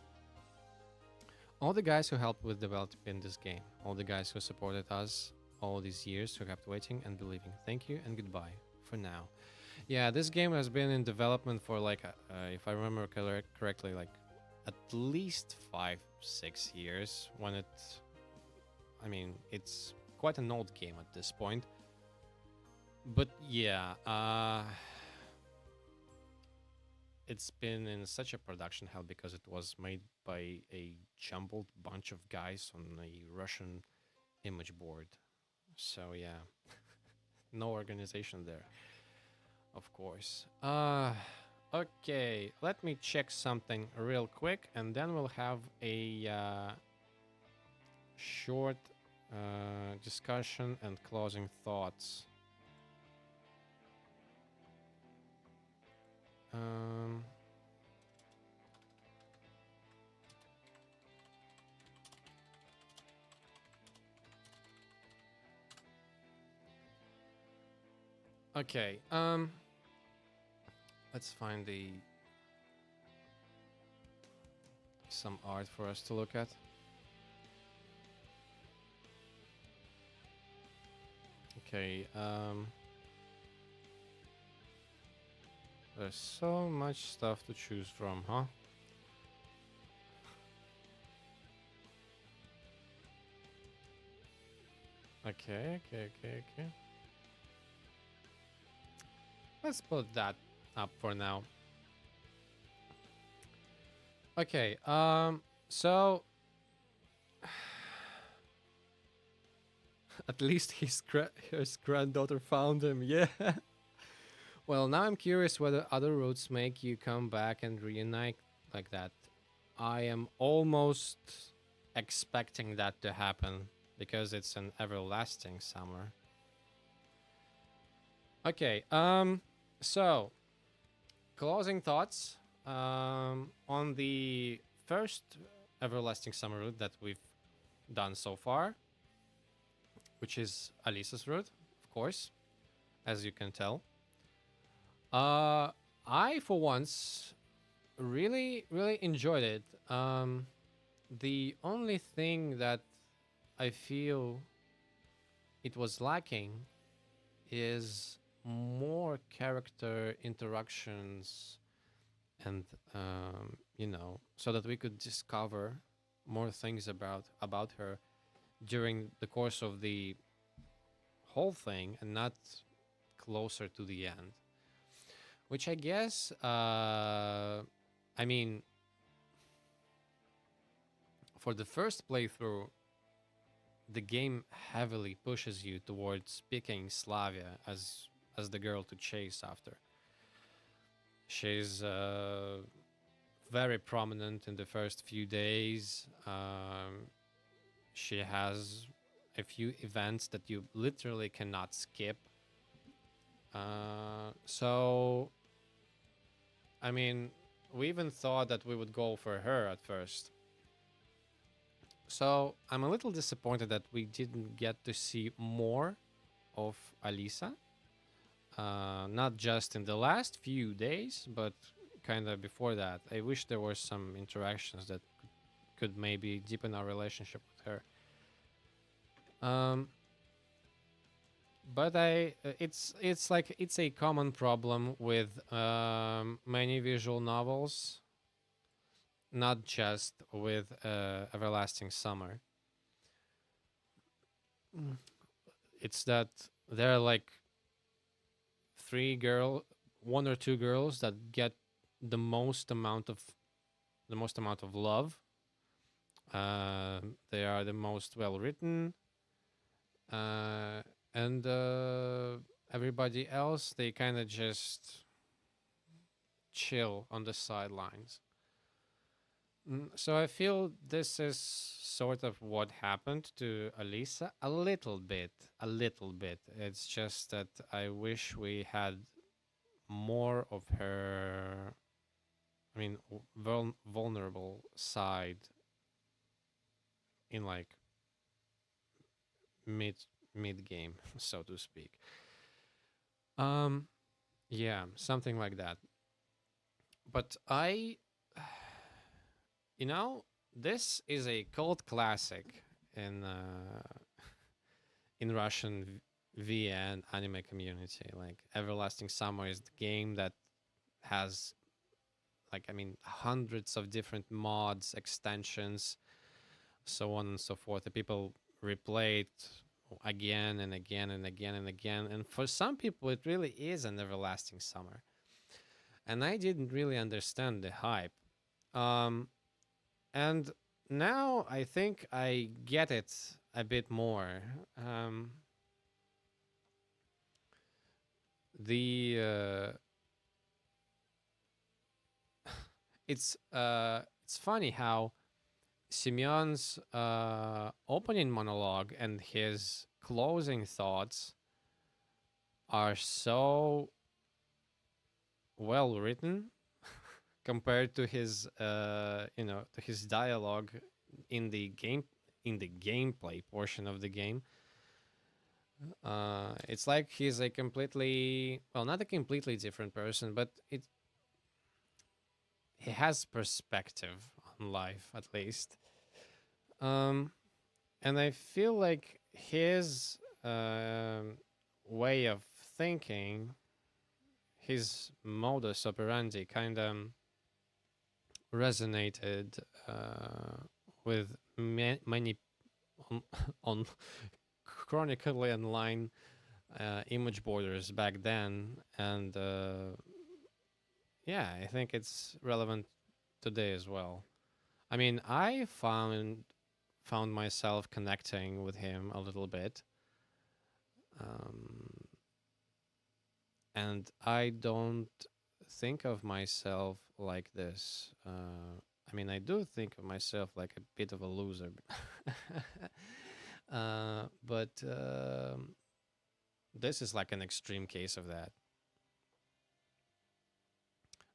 All the guys who helped with developing this game, all the guys who supported us all these years, who kept waiting and believing. Thank you and goodbye for now. Yeah, this game has been in development for like, if I remember correctly, like at least 5-6 years. When I mean, it's quite an old game at this point. But yeah, it's been in such a production hell because it was made by a jumbled bunch of guys on a Russian image board. So yeah, no organization there, of course. Okay, let me check something real quick, and then we'll have a short discussion and closing thoughts. Um, okay. Let's find some art for us to look at. Okay. There's so much stuff to choose from, huh? Okay. Let's put that up for now. Okay, so at least his granddaughter found him, yeah. Well, now I'm curious whether other roads make you come back and reunite like that. I am almost expecting that to happen because it's an everlasting summer. Okay, so closing thoughts on the first everlasting summer route that we've done so far, which is Alisa's route, of course, as you can tell. I, for once, really enjoyed it. The only thing that I feel it was lacking is more character interactions and so that we could discover more things about her during the course of the whole thing and not closer to the end, which I guess I mean for the first playthrough, the game heavily pushes you towards picking Slavia as the girl to chase after. She's very prominent in the first few days. She has a few events that you literally cannot skip. So, I mean, we even thought that we would go for her at first. So, I'm a little disappointed that we didn't get to see more of Alisa. Not just in the last few days, but kind of before that. I wish there were some interactions that could maybe deepen our relationship with her. Um, but it's like it's a common problem with many visual novels, not just with Everlasting Summer. Mm. It's that there are like one or two girls that get the most amount of love. They are the most well written, uh, and everybody else they kind of just chill on the sidelines. So I feel this is sort of what happened to Alisa a little bit, a little bit. It's just that I wish we had more of her, I mean, vulnerable side in like mid mid game, so to speak. Um, yeah, something like that. But you know, this is a cult classic in in Russian VN anime community. Like Everlasting Summer is the game that has like I mean hundreds of different mods, extensions, so on and so forth. The people replay it again and again and again and again. And for some people, it really is an everlasting summer. And I didn't really understand the hype. Um, and now I think I get it a bit more. Um, the it's funny how Simeon's opening monologue and his closing thoughts are so well written compared to his to his dialogue in the game in the gameplay portion of the game. It's like he's a completely well, not a completely different person, but he has perspective on life at least. Um, and I feel like his way of thinking, his modus operandi, kind of resonated with many on, on chronically online image borders back then, and yeah, I think it's relevant today as well. I mean, I found myself connecting with him a little bit, um, and I don't think of myself like this. I mean, I do think of myself like a bit of a loser, but this is like an extreme case of that.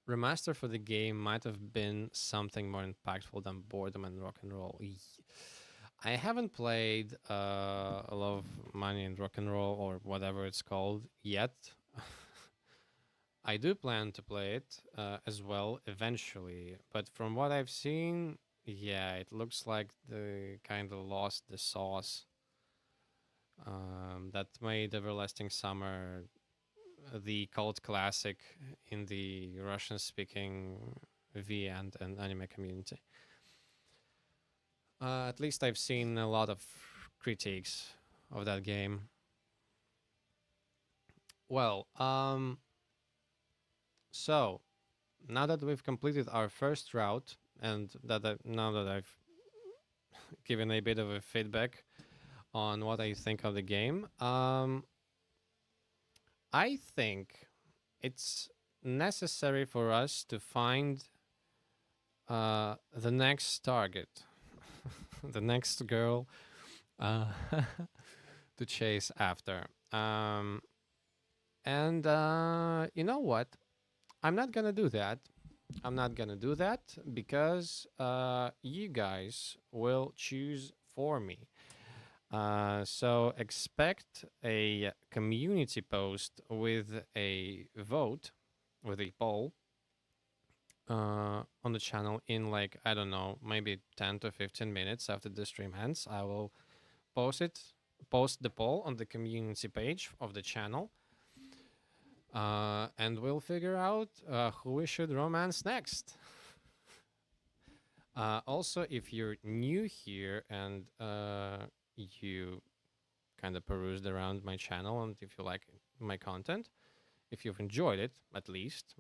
Remaster for the game might have been something more impactful than boredom and rock and roll. I haven't played a lot of Money and Rock and Roll or whatever it's called yet. I do plan to play it as well eventually, but from what I've seen, yeah, it looks like they kind of lost the sauce that made Everlasting Summer the cult classic in the Russian-speaking V and anime community. At least I've seen a lot of critiques of that game. Well, so now that we've completed our first route, and now that I've giving a bit of a feedback on what I think of the game. I think it's necessary for us to find the next target, the next girl uh, to chase after. And you know what? I'm not gonna do that. I'm not gonna do that because you guys will choose for me. So expect a community post with a vote, with a poll on the channel in like, I don't know, maybe 10 to 15 minutes after the stream ends. I will post it, post the poll on the community page of the channel. And we'll figure out who we should romance next. Also, if you're new here and you kind of perused around my channel, and if you like my content, if you've enjoyed it, at least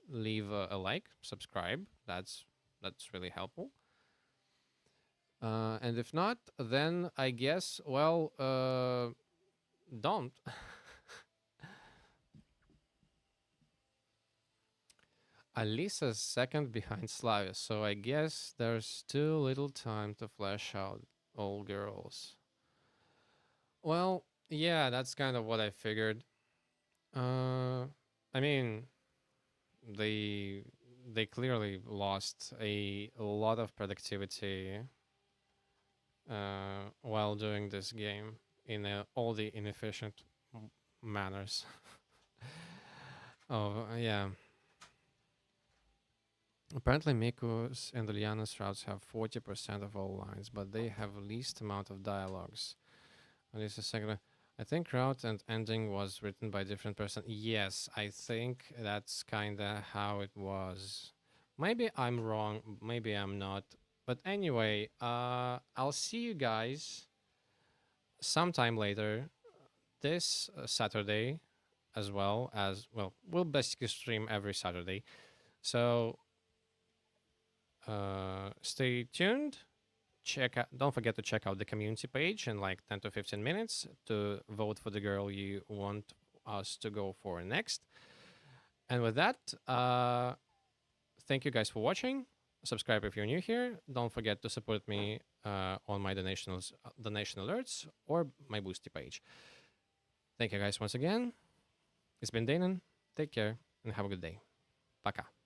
leave a like, subscribe. That's really helpful. And if not, then I guess, well, don't. Alisa's second behind Slavia, so I guess there's too little time to flesh out all girls. Well, yeah, that's kind of what I figured. I mean, they they clearly lost a lot of productivity while doing this game in all the inefficient manners. Oh yeah. Apparently, Miko's and Liliana's routes have 40% of all lines, but they have least amount of dialogues. And this is second. I think route and ending was written by different person. Yes, I think that's kind of how it was. Maybe I'm wrong. Maybe I'm not. But anyway, I'll see you guys sometime later this Saturday, as well. We'll basically stream every Saturday. So stay tuned. Don't forget to check out the community page in like 10 to 15 minutes to vote for the girl you want us to go for next. And with that, thank you guys for watching. Subscribe if you're new here. Don't forget to support me on my donation alerts or my Boosty page. Thank you guys once again. It's been Danon. Take care and have a good day. Пока.